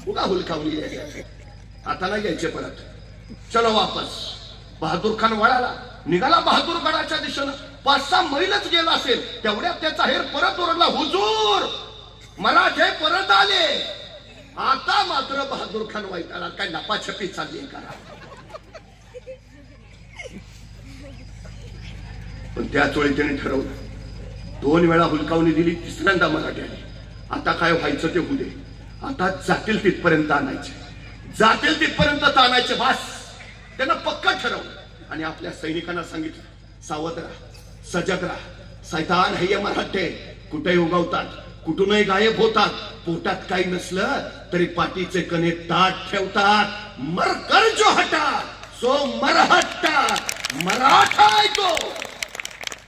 उगा हुलकावली. आता नाही यायचे परत, चलो वापस. बहादूर खान वळाला, निघाला बहादूर गडाच्या दिशेनं. 5-6 मैलच गेला असेल तेवढ्यात त्याचा हेर परत ओरडला, हुजूर मराठे परत आले. आता मात्र बहादूर खान वैतागला. काय लपाछपी चालली करा. पण त्याच वेळी त्याने ठरवलं. 2 वेळा हुलकावणी दिली, 3ऱ्यांदा मराठी आली. आता काय व्हायचं ते होऊ दे. आता जातील तिथपर्यंत आणायचे, जातील तिथपर्यंत आणायचे. बास. त्यांना पक्का ठरवलं आणि आपल्या सैनिकांना सांगितलं, सावध राहा, सजग राहा. सैतान हे मराठे कुठेही उगवतात, कुठूनही गायब होतात. पोटात काही नसलं तरी पाठीचे कणे ताट ठेवतात. मरकर जो हटा सो मरहट्टा. मराठा आहे तो.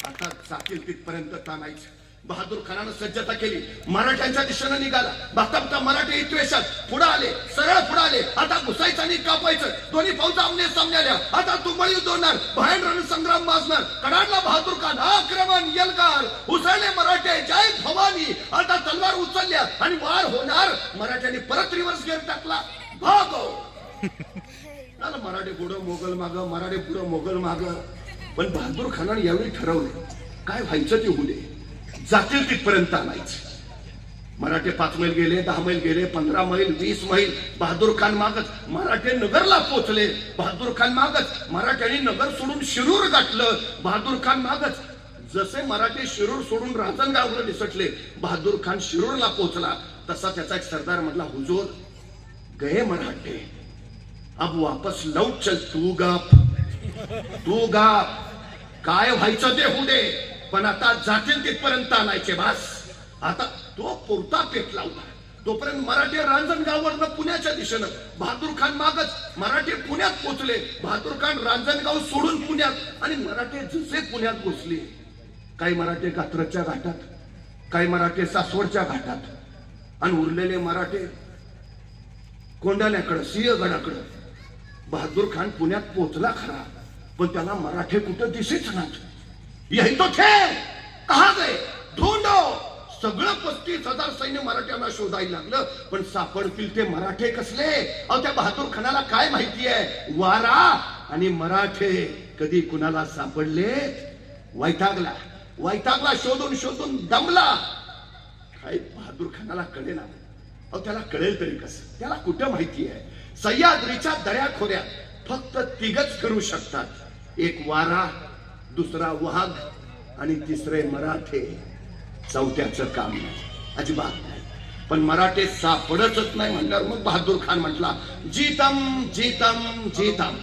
आता जातील तिथपर्यंत ताणायचं. बहादूर खानानं सज्जता केली, मराठ्यांच्या दिशेनं निघाला. बघता मराठे इतवेशात पुढे आले, सरळ पुढे आले. आता घुसायचं आणि कापायचं. दोन्ही फौजा आमने सामने आल्या. आता तुंबळ युद्ध होणार, बाहेर रणसंग्राम माजणार. कडाडला बहादूर खान आक्रमण यलगार. उसळले मराठे जय भवानी. आता तलवार उचलल्या आणि वार होणार. मराठ्यांनी परत रिव्हर्स गेअर टाकला. भागो. मराठे पुढं, मोगल मागं, मराठे पुढं, मोगल मागं. पण बहादूर खानाने यावेळी ठरवलं, काय व्हायचं ते होऊ दे, जातील तिथपर्यंत आणायचं. मराठे 5 मैल गेले, 10 मैल गेले, 15 मैल, 20 मैल. बहादूर खान मागच. मराठे नगरला पोहोचले. बहादूर खान मागच. मराठ्यांनी नगर सोडून शिरूर गाठलं. बहादूर खान मागच. जसे मराठे शिरूर सोडून रांजणगावला निसटले, बहादूर खान शिरूरला पोहोचला. तसा त्याचा एक सरदार म्हटला, हुजूर गए मराठे, अब वापस लौट चल. तू गाप. काय व्हायचं ते होऊ दे, पण आता जातील तिथपर्यंत आणायचे. बास. आता तो पुरता पेटला होता. तोपर्यंत मराठे रांजणगाववरनं पुण्याच्या दिशेनं. बहादूर खान मागच. मराठे पुण्यात पोहोचले. बहादूर खान रांजणगाव सोडून पुण्यात. आणि मराठे जसे पुण्यात घुसले, काही मराठे कात्रजच्या घाटात, काही मराठे सासवडच्या घाटात, आणि उरलेले मराठे कोंडाण्याकडं, सिंहगडाकडं. बहादूर खान पुण्यात पोहोचला खरा, पण त्याला मराठे कुठं दिसेच नाहीत. यही तो थे, कहा गए, ढूंढो. सगळं 35,000 सैन्य मराठ्यांना शोधायला लागलं, पण सापडतील ते मराठे कसले? अहो, त्या बहादूर खानाला काय माहिती आहे, वारा आणि मराठे कधी कुणाला सापडले? वैतागला. शोधून शोधून दमला. काय बहादूर खानाला कळेना. अहो, त्याला कळेल तरी कसं? त्याला कुठं माहिती आहे? सह्याद्रीच्या दऱ्याखोऱ्यात फक्त 3घच फिरू शकतात. एक वारा, दुसरा वाघ आणि तिसरे मराठे. 4थ्याचं काम नाही, अजिबात नाही. पण मराठे सापडतच नाही म्हणल्यावर मग बहादूर खान म्हटला, जीतम जीतम जीतम,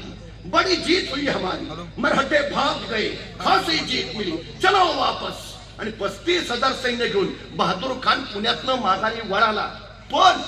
बड़ी जीत हुई हमारी, मराठे भाग गए, खासी जीत मिली, चलो वापस. आणि 35,000 सैन्य घेऊन बहादूर खान पुण्यातनं माघारी वळाला. पण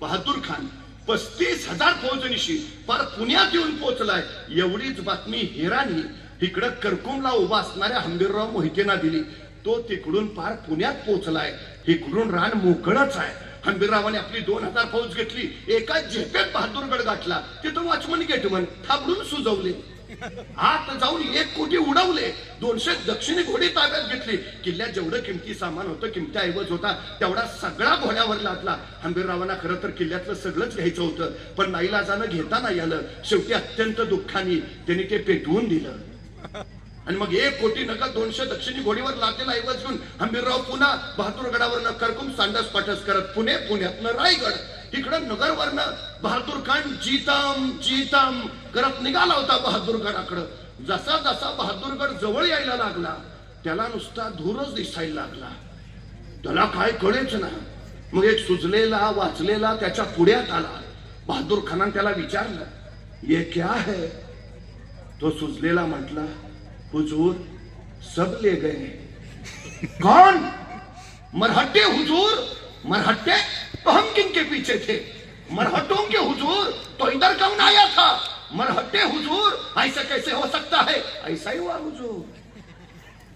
बहादूर खान 35,000 फौजनिशी पार पुण्यात येऊन पोहोचलाय. एवढीच बातमी हेरानी इकडं करकुमला उभा असणाऱ्या हंबीरराव मोहितेंना दिली. तो तिकडून पार पुण्यात पोहोचलाय. इकडून रान मोकळच आहे. हंबीररावाने आपली 2,000 फौज घेतली, एका झेपेत बहादूरगड गाठला. तिथं वॉचमन गेटमन थांबडून सुजवले, आत जाऊन 1 कोटी उडवले. 200 दक्षिणी घोडी ताब्यात घेतली. किल्ल्यात जेवढं किमती सामान होतं, किमती ऐवज होता, तेवढा सगळा घोड्यावर लादला. हंबीररावांना खरं तर किल्ल्यातलं सगळंच घ्यायचं होतं, पण नाईलाजानं घेता नाही आलं. शेवटी अत्यंत दुःखाने त्यांनी ते पेटवून दिलं. आणि मग 1 कोटी नका 200 दक्षिणी घोडीवर लादलेला ऐवज घेऊन हंबीरराव पुन्हा बहादूरगडावरनं करकुम सांडस पाठस करत पुण्यातनं रायगड, इकडं नगरवरनं बहादूर खान जीतम जीतम करत निघाला होता बहादूरगडाकडं. जसा जसा बहादूरगड जवळ यायला लागला, त्याला नुसता धूरच दिसायला लागला. त्याला काय कळेच ना. मग एक सुजलेला वाचलेला त्याच्या पुढ्यात आला. बहादूर खानाने त्याला विचारलं, ये क्या है? तो सुजलेला म्हटला, हुजूर सब ले गए. कौन? मरहट्टे हुजूर. मरहट्टे? तो हम किनके पीछे थे? मरहट्टों के हुजूर. तो इधर कौन आया था? मरहट्टे हुजूर. ऐसा कैसे हो सकता है? ऐसा ही हुआ हुजूर.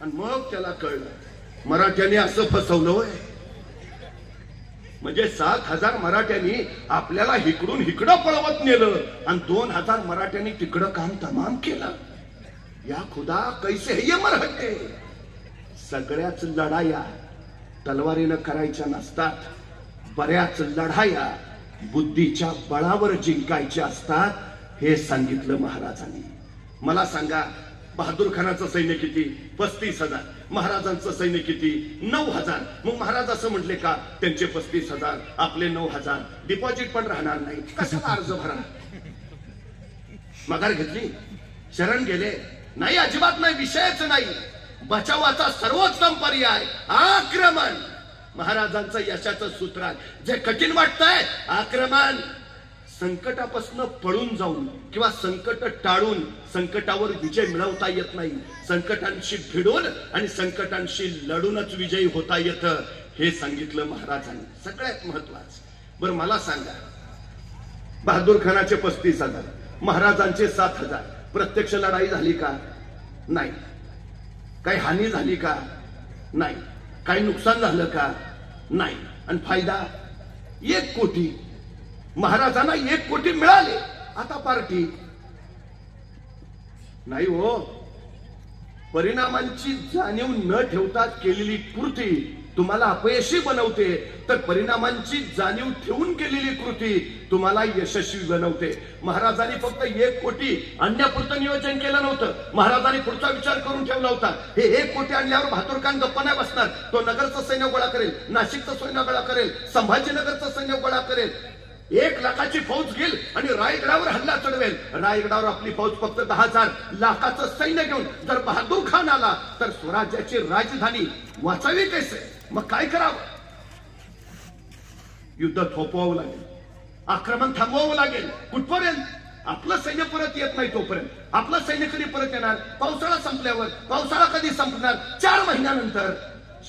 आणि मग त्याला कळलं मराठ्यांनी असं फसवलं. म्हणजे 7,000 मराठ्यांनी आपल्याला इकडून इकडं पळवत नेलं आणि 2,000 मराठ्यांनी तिकडं काम तमाम केलं. या खुदा कैसे है ये मरहट्टे. सगळ्याच लढाया तलवारीनं करायच्या नसतात. बऱ्याच लढाया बुद्धीच्या बळावर जिंकायच्या असतात. हे सांगितलं महाराजांनी. मला सांगा, बहादूर खानाचं सैन्य किती? 35,000. महाराजांचं सैन्य किती? 9,000. मग महाराज असं म्हटले का, त्यांचे 35,000 आपले 9,000, डिपॉझिट पण राहणार नाही, कशाला अर्ज भरा? माघार घेतली, शरण गेले? नाही, अजिबात नाही, विषयच नाही. बचावाचा सर्वोत्तम पर्याय आक्रमण. महाराजांचं यशाचं सूत्र आहे. जे कठीण वाटतंय आक्रमण. संकटापासून पळून जाऊन किंवा संकट टाळून संकटावर विजय मिळवता येत नाही. संकटांशी भिडून आणि संकटांशी लढूनच विजयी होता येतं. हे सांगितलं महाराजांनी. सगळ्यात महत्वाचं. बरं मला सांगा, बहादूर खानाचे 35,000, महाराजांचे 7,000. प्रत्यक्ष लढाई झाली का? नाही. काही हानी झाली का? नाही. काही नुकसान झालं का? नाही. आणि फायदा 1 कोटी. महाराजांना 1 कोटी मिळाले. आता पार्टी नाही हो. परिणामांची जाणीव न ठेवता केलेली कृती तुम्हाला अपयशी बनवते, तर परिणामांची जाणीव ठेवून केलेली कृती तुम्हाला यशस्वी बनवते. महाराजांनी फक्त 1 कोटी आणण्यापुरतं नियोजन केलं नव्हतं. महाराजांनी पुढचा विचार करून ठेवला होता. हे 1 कोटी आणल्यावर बहादूर खान गप्पा नाही बसणार. तो नगरचं सैन्य गोळा करेल, नाशिकचं सैन्य गोळा करेल, संभाजीनगरचं सैन्य गोळा करेल. 1 लाखाची फौज घेईल आणि रायगडावर हल्ला चढवेल. रायगडावर आपली फौज फक्त 10,000 लाखाचं सैन्य घेऊन जर बहादूर खान आला तर स्वराज्याची राजधानी वाचावी कैसे? मग काय करावं? युद्ध थोपवावं लागेल, आक्रमण थांबवावं लागेल. कुठपर्यंत? आपलं सैन्य परत येत नाही तोपर्यंत. आपलं सैन्य कधी परत येणार? पावसाळा संपल्यावर. पावसाळा कधी संपणार? 4 महिन्यानंतर.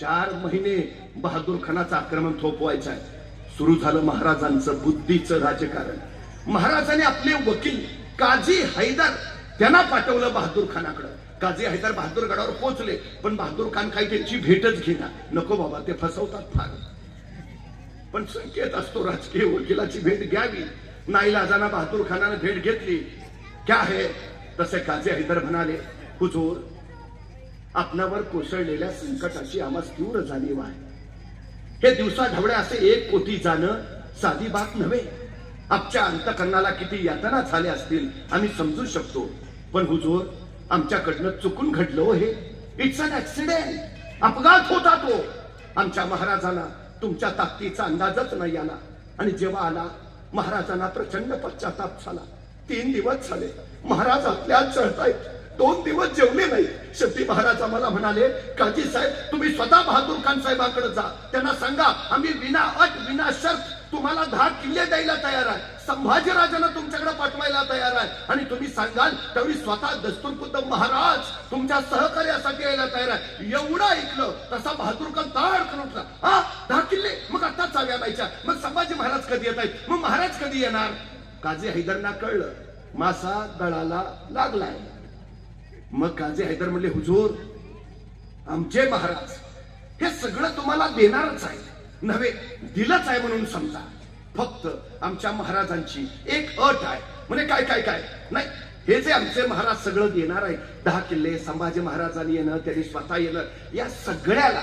4 महिने बहादूर खानाचं आक्रमण थोपवायचं आहे. सुरू झालं महाराजांचं बुद्धीचं राजकारण. महाराजांनी आपले वकील काझी हैदर त्यांना पाठवलं बहादूर खानाकडे. काझी हैदर बहादूरगडावर पोहोचले, पण बहादूर खान काही त्यांची भेटच घेणार. नको बाबा, ते फसवतात फार. पण संकेत असतो राजकीय वकिलाची भेट घ्यावी. नाईलाजाना बहादूर खानाने भेट घेतली. क्या है? तसे काझी हैदर म्हणाले, हुजूर, आपणावर कोसळलेल्या संकटाची आम्हास तीव्र जाणीव आहे. हे दिवसा ढवळे असे 1 कोटी जाणं साधी बात नव्हे. आमच्या अंतकरणाला किती यातना झाल्या असतील आम्ही समजू शकतो. पण हुजूर, आमच्याकडनं चुकून घडलं हो हे. It's an accident. अपघात होता तो. आमच्या महाराजांना तुमच्या ताकदीचा अंदाजच नाही आला. आणि जेव्हा आला, महाराजांना प्रचंड पश्चाताप झाला. 3 दिवस झाले महाराज आपल्या चढतायत. 2 दिवस जेवले नाही. शेवटी महाराज आम्हाला म्हणाले, काजी साहेब तुम्ही स्वतः बहादूर खान साहेबांकडे जा, त्यांना सांगा आम्ही विना अट विना शर्त तुम्हाला 10 किल्ले द्यायला तयार आहे, संभाजीराजांना तुमच्याकडे पाठवायला तयार आहे, आणि तुम्ही सांगाल त्यावेळी स्वतः दस्तूरखुद्द महाराज तुमच्या सहकार्यासाठी यायला तयार आहे. एवढं ऐकलं तसा बहादूर खान ताडकन उठला. हा 10 किल्ले, मग आता चाव्या आणायच्या, मग संभाजी महाराज कधी येत आहेत, मग महाराज कधी येणार. काजी हैदरना कळलं मासा गळाला लागलाय. मग काजी हैदर म्हणले, हुजूर आमचे महाराज हे सगळं तुम्हाला देणारच आहे, नव्हे दिलंच आहे म्हणून समजा. फक्त आमच्या महाराजांची एक अट आहे. म्हणजे काय काय काय नाही, हे जे आमचे महाराज सगळं देणार आहे, 10 किल्ले, संभाजी महाराजांनी येणं, त्यांनी स्वतः येणं, या सगळ्याला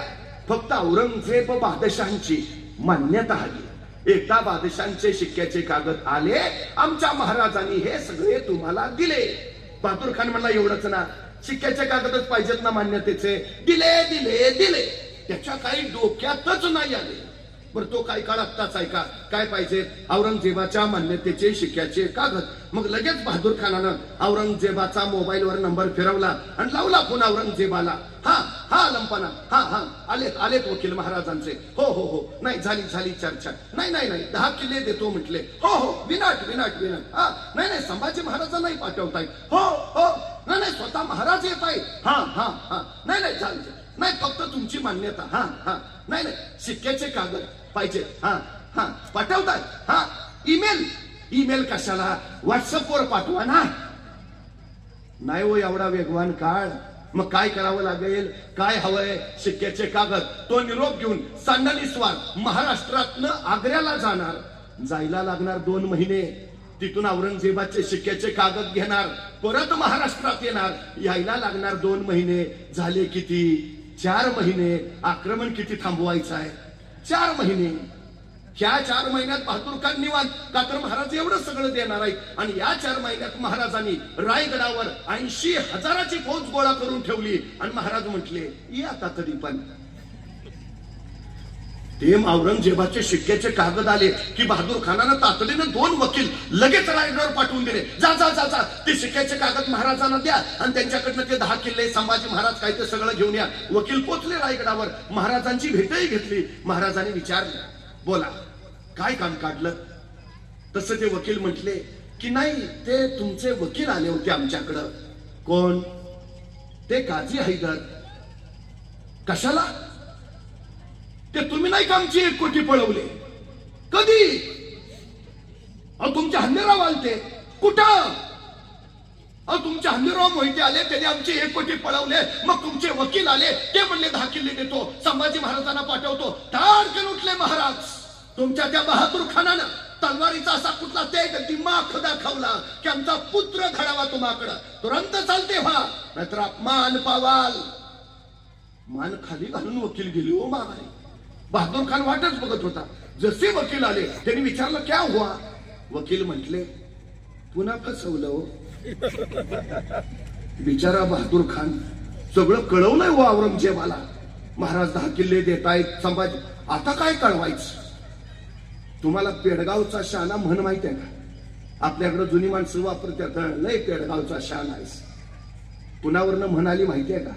फक्त औरंगजेब बादशाहांची मान्यता हवी. एकदा बादशाहांचे शिक्क्याचे कागद आले, आमच्या महाराजांनी हे सगळे तुम्हाला दिले. बहादूर खान म्हणला, एवढंच ना, शिक्क्याचे कागदच पाहिजेत ना मान्यतेचे. दिले दिले दिले, त्याच्या काही डोक्यातच नाही आले. बरं तो काही काळ आत्ताच आहे का, काय पाहिजे, औरंगजेबाच्या मान्यतेचे शिक्क्याचे कागद. मग लगेच बहादूर खानानं औरंगजेबाचा मोबाईलवर नंबर फिरवला आणि लावला फोन औरंगजेबाला. हा हा लंपना, हा हा आलेत आलेत वकील महाराजांचे. हो हो हो, नाही झाली झाली चर्चा, नाही नाही नाही 10 किल्ले देतो म्हटले. हो हो, विनाट विनाट विनाट. हा नाही नाही, संभाजी महाराजांनाही पाठवताय. हो हो, नाही नाही, स्वतः महाराज येत आहे. हा हा हा, नाही नाही झालं, नाही फक्त तुमची मान्यता. हा हा, नाही नाही, शिक्क्याचे कागद पाहिजे. हा हा, पाठवताय. हा ईमेल, ईमेल कशाला, व्हॉट्सअपवर पाठवा ना. नाही हो एवढा वेगवान काळ, मग काय करावं लागेल, काय हवंय, शिक्क्याचे कागद. तो निरोप घेऊन सांडणीस्वार महाराष्ट्रातनं आग्र्याला जाणार. जायला लागणार 2 महिने, तिथून औरंगजेबाचे शिक्क्याचे कागद घेणार, परत महाराष्ट्रात येणार. यायला लागणार 2 महिने. झाले किती, 4 महिने. आक्रमण किती थांबवायचं आहे, 4 महिने. ह्या 4 महिन्यात बहादूर खान निवांत, का तर महाराज एवढं सगळं देणार आहे. आणि या 4 महिन्यात महाराजांनी रायगडावर 80,000ची फौज गोळा करून ठेवली. आणि महाराज म्हटले, ये आता कधी पण. ते औरंगजेबाचे शिक्क्याचे कागद आले की बहादूर खानानं तातडीनं 2 वकील लगेच रायगडावर पाठवून दिले. जा जा जा जा, ते शिक्क्याचे कागद महाराजांना द्या आणि त्यांच्याकडनं ते 10 किल्ले, संभाजी महाराज काय ते सगळं घेऊन या. वकील पोचले रायगडावर, महाराजांची भेटही घेतली. महाराजांनी विचारलं, बोला काय काम काढलं. तसं ते वकील म्हटले की नाही, ते तुमचे वकील आले होते आमच्याकडं. कोण, ते काजी हैदर. कशाला, ते तुम्ही नाही का आमची 1 कोटी पळवले. कधी, अहो तुमच्या हंडेराव आलते. कुठं, अहो तुमच्या हंडेराव मोहिते आले, त्यांनी आमचे 1 कोटी पळवले. मग तुमचे वकील आले, ते म्हणले 10 किल्ले देतो, संभाजी महाराजांना पाठवतो. ताडकन उठले महाराज. तुमच्या त्या बहादूर खानानं तलवारीचा असा कुठला ते दिमाग दाखवला की आमचा पुत्र घडावा तुम्हाकडं, तुरंत चालते व्हा, नाहीतर अपमान पावाल. मान खाली घालून वकील गेली हो माघारी. बहादूर खान वाटच बघत होता. जसे वकील आले त्यांनी विचारलं, क्या हुआ. वकील म्हटले, पुन्हा फसवलं हो. बिचारा बहादूर खान, सगळं कळवलंय हो औरंगजेबाला. महाराज 10 किल्ले देतायत, संभाजी, आता काय कळवायचं. तुम्हाला पेडगावचा शहाणा म्हण माहिती आहे का, आपल्याकडे जुनी माणसं वापरतात, लय पेडगावचा शहाणा आहेस. पुण्यावरनं म्हणाली माहिती आहे का,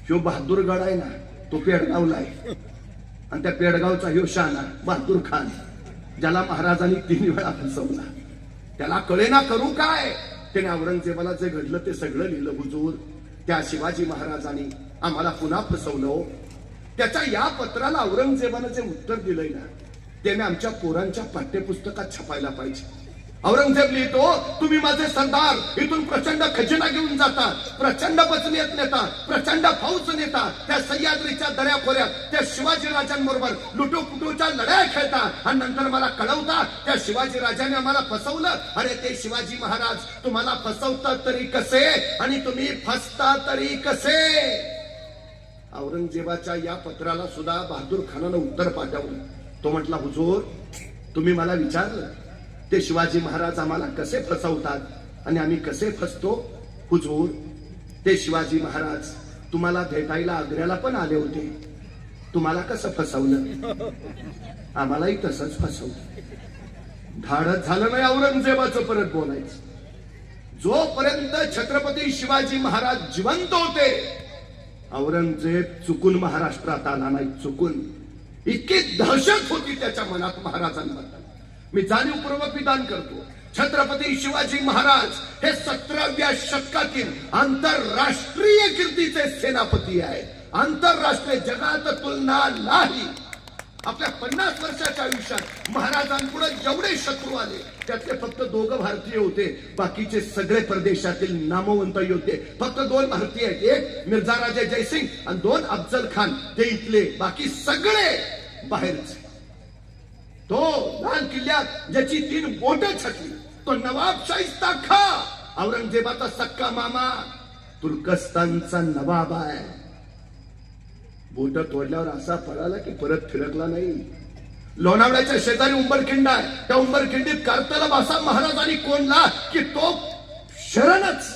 ह्यो बहादूरगड आहे ना, तो पेडगावला आहे. आणि त्या पेडगावचा ह्यो शहाणा बहादूर खान, ज्याला महाराजांनी 3 वेळा फसवला. त्याला कळेना करू काय. त्याने औरंगजेबाला जे घडलं ते सगळं लिहिलं. हुजूर, त्या शिवाजी महाराजांनी आम्हाला पुन्हा फसवलं. त्याच्या या पत्राला औरंगजेबानं जे उत्तर दिलंय ना, ते मी आमच्या पोरांच्या पाठ्यपुस्तकात छापायला पाहिजे. औरंगजेब लिहितो, तुम्ही माझे सरदार, इथून प्रचंड खजिना घेऊन जाता, प्रचंड बचनीत नेता, प्रचंड फौज नेता, त्या सह्याद्रीच्या दऱ्याखोऱ्यात त्या शिवाजी राजांबरोबर लुटूपुटूच्या लढाया खेळता आणि नंतर मला कळवता त्या शिवाजी राजाने आम्हाला फसवलं. अरे ते शिवाजी महाराज तुम्हाला फसवतात तरी कसे आणि तुम्ही फसता तरी कसे. औरंगजेबाच्या या पत्राला सुद्धा बहादूर खानानं उत्तर पाठवलं. तो म्हटला, हुजूर, तुम्ही मला विचारलं ते शिवाजी महाराज आम्हाला कसे फसवतात आणि आम्ही कसे फसतो. हुजूर, ते शिवाजी महाराज तुम्हाला भेटायला आग्र्याला पण आले होते. तुम्हाला कसं फसवलं. आम्हालाही तसंच फसवलं. धाडच झालं नाही औरंगजेबाचं परत बोलायचं. जोपर्यंत छत्रपती शिवाजी महाराज जिवंत होते, औरंगजेब चुकून महाराष्ट्रात आला नाही. चुकून. इतकी दहशत होती त्याच्या मनात महाराजांबद्दल. मी जाणीवपूर्वक विधान करतो, छत्रपती शिवाजी महाराज हे 17व्या शतकातील आंतरराष्ट्रीय कीर्तीचे सेनापती आहेत. आंतरराष्ट्रीय जगात तुलना नाही. आपल्या 50 वर्षाच्या आयुष्यात महाराजांपुढे जेवढे शत्रू आले त्यातले फक्त 2 भारतीय होते. बाकीचे सगळे परदेशातील नामवंत योद्धे. फक्त 2 भारतीय आहेत. एक मिर्झा राजे जयसिंग आणि 2 अफजल खान, ते इथले. बाकी सगळे बाहेरचे. तो लाल किल्ल्यात ज्याची 3 बोटं छाटली तो नवाब शाहिस्ता खां, औरंगजेबाचा सक्का मामा, तुर्कस्तानचा नवाब आहे. बोट तोडल्यावर असा पळाला की परत फिरकला नाही. लोणावळ्याच्या शेजारी उंबरखिंड आहे. त्या उंबरखिंडीत कारतलब असा महाराजांनी कोणला की तो शरणच.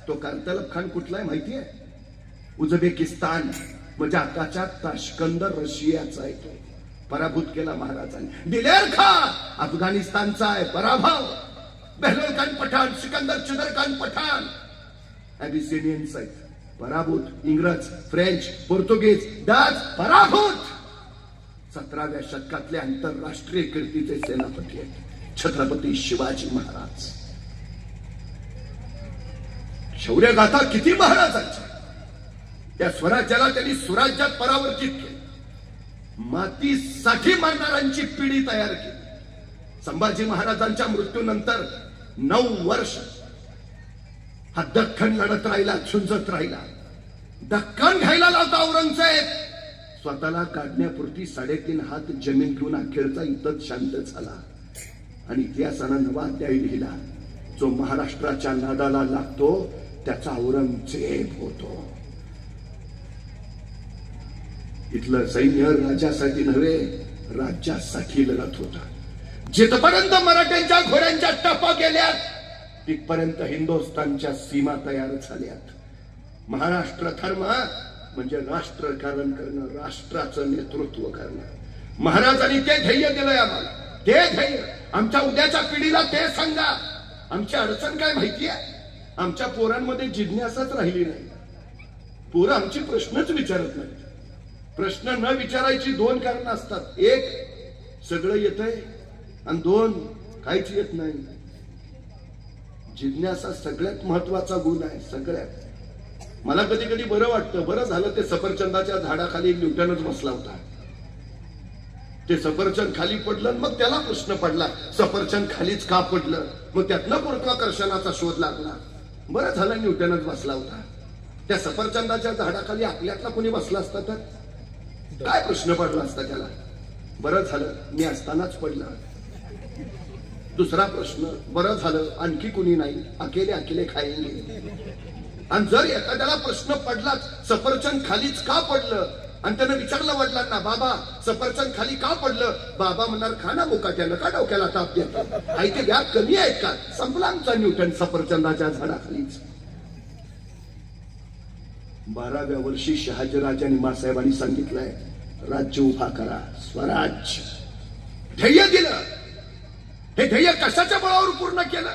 तो कारतलब खान कुठला आहे माहितीये? उझबेकिस्तान, म्हणजे आताच्या ताशकंद रशियाचा आहे. तो पराभूत केला महाराजांनी. दिलेर खान अफगाणिस्तानचा आहे, पराभव. बेहलोल खान पठाण, सिकंदर चिदर खान पठाण अबिसिनियन्स आहेत, पराभूत. इंग्रज, फ्रेंच, पोर्तुगीज, डच पराभूत. 17व्या शतकातले आंतरराष्ट्रीय कीर्तीचे सेनापती आहेत छत्रपती शिवाजी महाराज. शौर्यगाथा किती महाराजांच्या. त्या स्वराज्याला त्यांनी सुराज्यात परावर्तित केले. मातीसाठी मरणाऱ्यांची पिढी तयार केली. संभाजी महाराजांच्या मृत्यूनंतर 9 वर्ष हा दख्खन लढत राहिला, झुंजत राहिला. दख्खन घ्यायला लावता औरंगजेब. स्वतःला काढण्यापुरती 3.5 हात जमीन घेऊन अखेरचा इथंच शांत झाला आणि इतिहासानं नवा अध्याय लिहिला. जो महाराष्ट्राच्या नादाला लागतो त्याचा औरंगजेब होतो. इथलं सैन्य राजासाठी नव्हे, राज्यासाठी लढत होता. जिथपर्यंत मराठ्यांच्या घोड्यांच्या टपा गेल्या तिथपर्यंत हिंदुस्थानच्या सीमा तयार झाल्यात. महाराष्ट्र धर्म म्हणजे राष्ट्रकारण करणं, राष्ट्राचं नेतृत्व करणं. महाराजांनी ते ध्येय दिलंय आम्हाला. ते ध्येय आमच्या उद्याच्या पिढीला ते सांगा. आमची अडचण काय माहिती आहे? आमच्या पोरांमध्ये जिज्ञासाच राहिली नाही. पोरं आमची प्रश्नच विचारत नाही. प्रश्न न विचारायची 2 कारणं असतात. एक, सगळं येतंय, आणि 2, काहीच येत नाही. जिज्ञासा सगळ्यात महत्वाचा गुण आहे. सगळ्यात. मला कधी कधी बरं वाटतं, बरं झालं ते सफरचंदाच्या झाडाखाली न्यूटनच बसला होता. ते सफरचंद खाली पडलं, मग त्याला प्रश्न पडला सफरचंद खालीच का पडलं. मग त्यातनं गुरुत्वाकर्षणाचा शोध लागला. बरं झालं न्यूटनच बसला होता. त्या सफरचंदाच्या झाडाखाली आपल्यातला कोणी बसला असता तर काय प्रश्न पडला असता त्याला? बरं झालं मी असतानाच पडला. दुसरा प्रश्न, बरं झालं आणखी कुणी नाही, अकेले अकेले खाएंगे. आणि जर एखाद्याला प्रश्न पडलाच सफरचंद खालीच का पडलं, आणि त्यानं विचारलं वडिलांना, बाबा सफरचंद खाली का पडलं? बाबा म्हणणार, खाना मुकाट्यानं का डोक्याला ताप देतो, आई ते व्याप कमी आहेत का? संपला आमचा न्यूटन सफरचंदाच्या झाडाखालीच. 12व्या वर्षी शहाजीराजांनी मासाहेबांनी सांगितलंय, राज्य उभा करा, स्वराज्य. ध्येय दिलं. हे ध्येय कशाच्या बळावर पूर्ण केलं?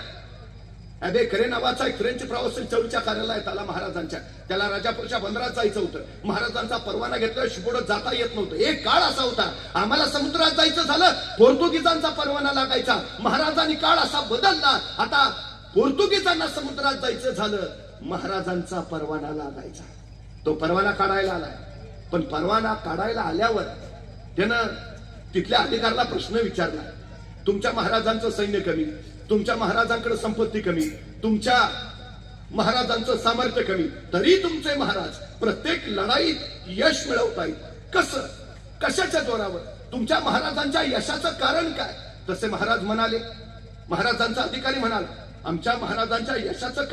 अबे खरे नावाचा एक फ्रेंच प्रवासी चौच्या कार्यालयात आला महाराजांच्या. त्याला राजापूरच्या बंदरात जायचं होतं. महाराजांचा परवाना घेतल्याशिवाय पुढे जाता येत नव्हतं. एक काळ असा होता, आम्हाला समुद्रात जायचं झालं पोर्तुगीजांचा परवाना लागायचा. महाराजांनी काळ असा बदलला, आता पोर्तुगीजांना समुद्रात जायचं झालं, महाराजांचा परवाना लागायचा. तो परवाना काढायला आलाय. पण परवाना काढायला आल्यावर त्यानं तिथल्या अधिकाऱ्याला प्रश्न विचारला, तुमच्या महाराजांचं सैन्य कमी, तुमच्या महाराजांकडे संपत्ती कमी, तुमच्या महाराजांचं सामर्थ्य कमी, तरी तुमचे महाराज प्रत्येक लढाईत यश मिळवतायत. कसं? कशाच्या जोरावर? तुमच्या महाराजांच्या यशाचं कारण काय? तसे महाराज म्हणाले, महाराजांचा अधिकारी म्हणाला, आमच्या महाराजांच्या यशाचं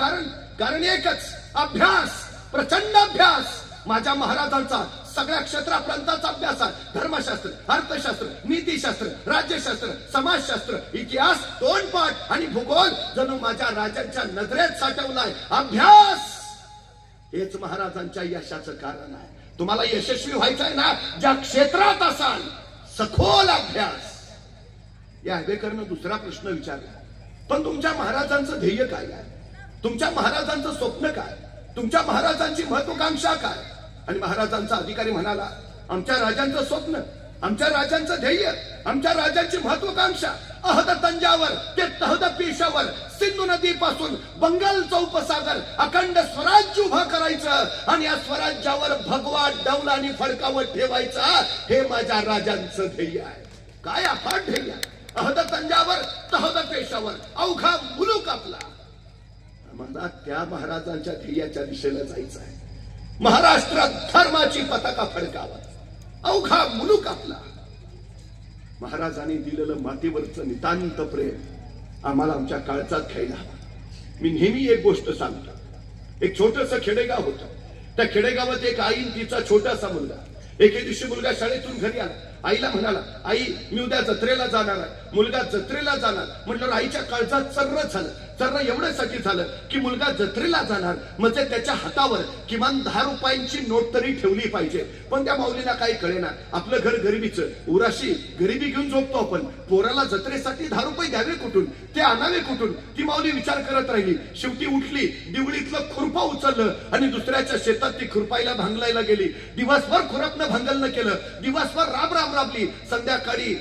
कारण एकच, अभ्यास, प्रचंड अभ्यास. माझ्या महाराजांचा सगळ्या क्षेत्रापर्यंतचा अभ्यास आहे. धर्मशास्त्र, अर्थशास्त्र, नीतिशास्त्र, राज्यशास्त्र, समाजशास्त्र, इतिहास, तोंडपाठ आणि भूगोल जणू माझ्या राजांच्या नजरेत साठवलाय. अभ्यास हेच महाराजांच्या यशाचं कारण आहे. तुम्हाला यशस्वी व्हायचंय ना, ज्या क्षेत्रात असाल, सखोल अभ्यास. या आंबेडकरनं दुसरा प्रश्न विचारला, पण तुमच्या महाराजांचं ध्येय काय आहे? तुमच्या महाराजांचं स्वप्न काय, तुमच्या महाराजांची महत्वाकांक्षा काय? आणि महाराजांचा अधिकारी म्हणाला, आमच्या राजांचं स्वप्न, आमच्या राजांचं ध्येय, आमच्या राजांची महत्वाकांक्षा अहद तंजावर ते तहद पेशावर, सिंधू नदीपासून बंगालचा उपसागर अखंड स्वराज्य उभा करायचं आणि या स्वराज्यावर भगवा डौला आणि फडकावर ठेवायचा, हे माझ्या राजांचं ध्येय आहे. काय अफाट ध्येय! अहद तंजावर तहद पेशावर अवघा मुलूक आपला. मला त्या महाराजांच्या ध्येयाच्या दिशेला जायचं आहे. महाराष्ट्रात धर्माची पताका फडकावा, अवघा मुलूक आपला. महाराजांनी दिलेलं मातीवरचं नितांत प्रेम आम्हाला आमच्या काळजात घ्यायला हवं. मी नेहमी एक गोष्ट सांगतो. एक छोटस खेडेगाव होतं. त्या खेडेगावात एक आई तिचा छोटासा मुलगा. एके दिवशी मुलगा शाळेतून घरी आला. आईला म्हणाला, आई मी उद्या जत्रेला जाणार आहे. मुलगा जत्रेला जाणार म्हटलं, आईच्या काळजात चर्र झालं. चर्र एवढ्यासाठी झालं की मुलगा जत्रेला जाणार म्हणजे त्याच्या हातावर किमान 10 रुपयांची नोट तरी ठेवली पाहिजे. पण त्या माऊलीला काही कळेना. आपलं घर गरिबीचं, उराशी गरिबी घेऊन झोपतो आपण. पोराला जत्रेसाठी 10 रुपये द्यावे कुठून, ते आणावे कुठून, ती माऊली विचार करत राहिली. शेवटी उठली, दिवळीतलं खुरपा उचललं आणि दुसऱ्याच्या शेतात ती खुरपायला भांगलायला गेली. दिवसभर खुरपणं भांगलनं केलं, दिवसभर राब राबली. संध्याकाळी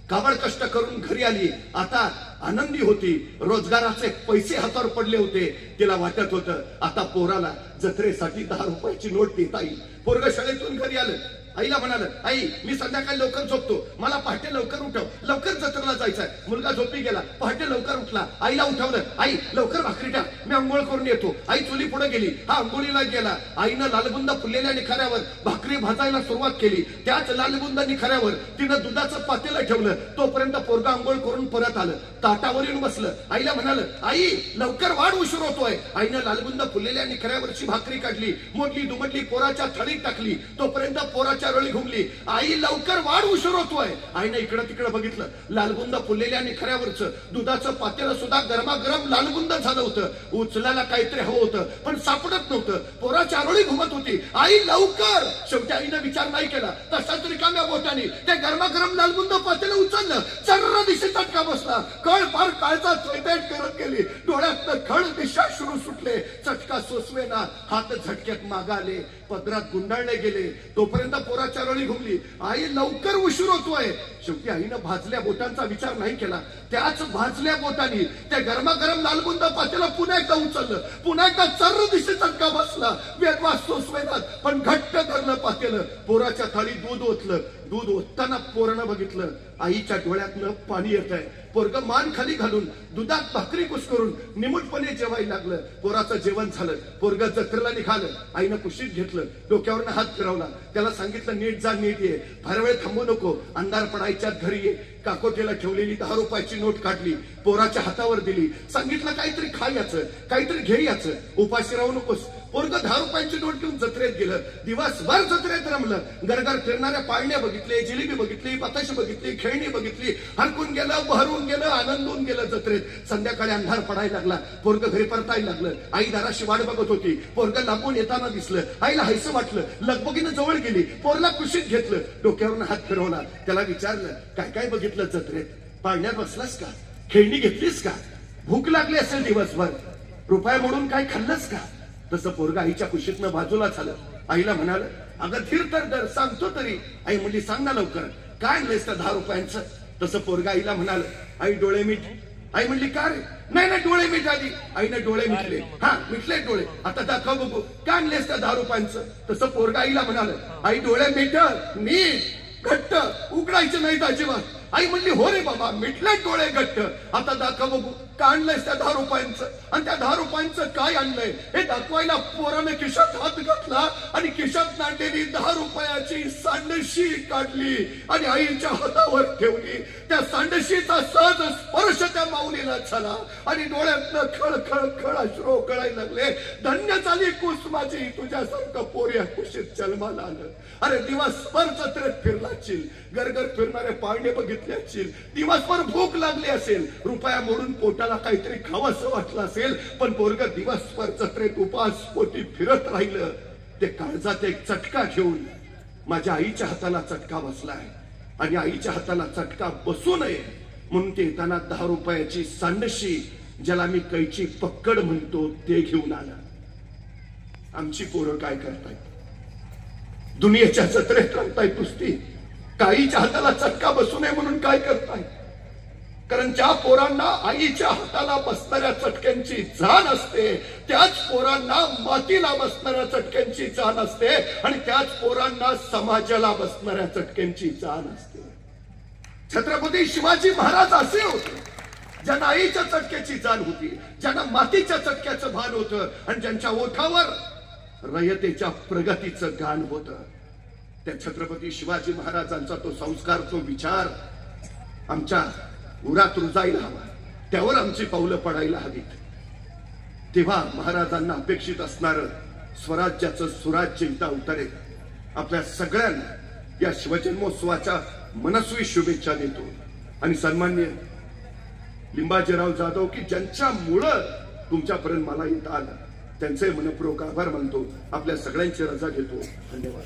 काबड कष्ट करून घरी आली. आता आनंदी होती. रोजगाराचे पैसे हातावर पडले होते. तिला वाटत होतं आता पोराला जत्रेसाठी 10 रुपयाची नोट देता येईल. पोरग शाळेतून घरी आलं. आईला म्हणाल, आई मी संध्याकाळी लवकर झोपतो, मला पहाटे लवकर उठव, लवकर जत्रेला जायचंय. मुलगा झोपी गेला. पहाटे लवकर उठला. आईला उठवलं, आई लवकर भाकरी टाक, मी आंघोळ करून येतो. आई चुली पुढे गेली. हा आंघोळीला गेला. आईनं लालबुंद फुललेल्या निखाऱ्यावर भाकरी भाजायला सुरुवात केली. त्याच लालबुंद निखाऱ्यावर तिनं दुधाचं पातेलं ठेवलं. तोपर्यंत पोरगा आंघोळ करून परत आलं. ताटावर येऊन बसलं. आईला म्हणाल, आई लवकर वाढ, उशीर होतोय. आईनं लालबुंद फुललेल्या निखाऱ्यावरची भाकरी काढली, मोडली दुमडली पोराच्या थाळीत टाकली. तोपर्यंत पोराच्या रळी घुमली. आई लवकर वाढ, उशीर होतोय. आईने इकडं तिकडं बघितलं. लालबुंद फुललेल्या निखाऱ्यावरचं दुधाचं पातेलं सुद्धा गरमागरम लालबुंद झालं होतं. उचलायला काहीतरी हवं होतं पण सापडत नव्हतं. पोराच्या रळी घुमत होती. आई लवकर. शेवटी आईनं विचार नाही केला. तशाच रिकाम्या बोटाने ते गरमागरम लालबुंद पातेलं उचललं. चर्र दिशे चटका बसला. कळ पार काळचा चैपेट करत गेली. डोळ्यातनं खळ दिशा सुरू सुटले. चटका सोसवेना. हात झटक्यात मागाले, पदरात गुंडाळले गेले. तोपर्यंत पोराच्या रळी घुमली. आई लवकर, उशीर होतोय. शेवटी आईनं भाजल्या बोटांचा विचार नाही केला. त्याच भाजल्या बोटांनी त्या गरमागरम लालबुंद पातेलं पुन्हा एकदा उचललं. पुन्हा एकदा चर्र दिशे चटका बसला. वेगवा सोसवेनात पण घट्ट धरलं पातेलं. पोराच्या थाळी दूध ओतलं. दूध ओतताना पोरानं बघितलं आईच्या डोळ्यातनं पाणी येत आहे. पोरग मान खाली घालून दुधात भाकरी कुस्करून निमूटपणे जेवायला लागलं. पोराचं जेवण झालं. पोरग जत्रेला निघालं. आईनं कुशीत घेतलं. डोक्यावरनं हात फिरवला. त्याला सांगितलं, नीट जा, नीट ये, फार वेळ थांबू नको, अंधार पडायच्यात घरी ये. काकोटीला ठेवलेली 10 रुपयाची नोट काढली, पोराच्या हातावर दिली. सांगितलं, काहीतरी खा याचं, काहीतरी घे याचं, उपाशी राहू नकोस. पोरग 10 रुपयाची नोट घेऊन जत्रेत गेलं. दिवसभर जत्रेत रमलं. गरगर फिरणाऱ्या पाळण्या बघितले, जिलेबी बघितली, बताशी बघितली, खेळणी बघितली. हरकून गेलं, बहरून गेलं, आनंदून गेलं जत्रेत. संध्याकाळी अंधार पडायला लागला. पोरग घरी परतायला लागलं. आई दाराशी वाट बघत होती. पोरग लांबून येताना दिसलं. आईला हायसं वाटलं. लगबगीनं जवळ गेली. पोरला कुशीत घेतलं. डोक्यावरून हात फिरवला. त्याला विचारलं, काय काय बघितलं जत्रेत? पाळण्यात बसलास का? खेळणी घेतलीस का? भूक लागली असेल दिवसभर, रुपया म्हणून काय खाल्लंस का? तसं पोरगा आईच्या कुशीतनं बाजूला झालं. आईला म्हणाल, अगं धीर तर दर, सांगतो तरी. आई म्हणली, सांग ना लवकर, काय आणलंयस त्या 10 रुपयांचं? तसं पोरगा आईला म्हणाल, आई डोळे मीठ. आई म्हणली, का रे? नाही नाही, डोळे मीठ आधी. आईने डोळे मिटले. हा मिटले डोळे. आता दाखव बघू, काय आणलेस त्या 10 रुपयांचं? तसं पोरगा आईला म्हणाल, आई डोळे मिट, नीट घट्ट उघडायचं नाहीत अजिबात. आई म्हणली, हो रे बाबा, मिटले डोळे घट्ट. आता दाखव बघू, काय आणलंयस त्या 10 रुपयांचं? आणि त्या 10 रुपयांचं काय आणलंय हे दाखवायला पोराने खिशात हात घातला आणि खिशात नांडलेली 10 रुपयाची सांडशी काढली आणि आईच्या हातावर ठेवली. त्या सांडशीचा सहज स्पर्श त्या माऊलीला झाला आणि डोळ्यातनं खळ खळ खळ अश्रू कळायला लागले. धन्य झाली कुस माझी, तुझ्यासारखं पोर या कुशीत जन्माला आलं. अरे दिवसभर जत्रेत फिरला असशील, गरगर फिरणारे पाळणे बघितले असशील, दिवसभर भूक लागली असेल, रुपया मोडून पोटाला काहीतरी खावंसं वाटलं असेल, पण पोरग दिवसभर जत्रेत उपास पोटी फिरत राहिलं. ते काळजात एक चटका घेऊन माझ्या आईच्या हाताला चटका बसलाय आणि आईच्या हाताला चटका बसू नये म्हणून ते येताना 10 रुपयाची सांडशी ज्याला मी कैची पक्कड म्हणतो ते घेऊन आला. आमची पोरं काय करतायत? दुनियेच्या जत्रेत रमतायत नुसती. काहीच्या हाताला चटका बसू नये म्हणून काय करताय? कारण ज्या पोरांना आईच्या हाताला बसणाऱ्या चटक्यांची जाण असते, त्याच पोरांना मातीला बसणाऱ्या चटक्यांची जाण असते आणि त्याच पोरांना समाजाला बसणाऱ्या चटक्यांची जाण असते. छत्रपती शिवाजी महाराज असे होते ज्यांना आईच्या चटक्याची जाण होती, ज्यांना मातीच्या चटक्याचं भान होतं आणि ज्यांच्या ओठावर रयतेच्या प्रगतीचं गाण होतं. त्या छत्रपती शिवाजी महाराजांचा तो संस्कार, तो विचार आमच्या उरात रुजायला हवा, त्यावर आमची पावलं पडायला हवीत. तेव्हा महाराजांना अपेक्षित असणारं स्वराज्याचं सुराज्य इथं अवतरेल. आपल्या सगळ्यांना या शिवजन्मोत्सवाच्या मनस्वी शुभेच्छा देतो आणि सन्माननीय लिंबाजीराव जाधव की ज्यांच्यामुळं तुमच्यापर्यंत मला येता आलं त्यांचे मनपूर्वक आभार मानतो. आपल्या सगळ्यांची रजा घेतो. धन्यवाद.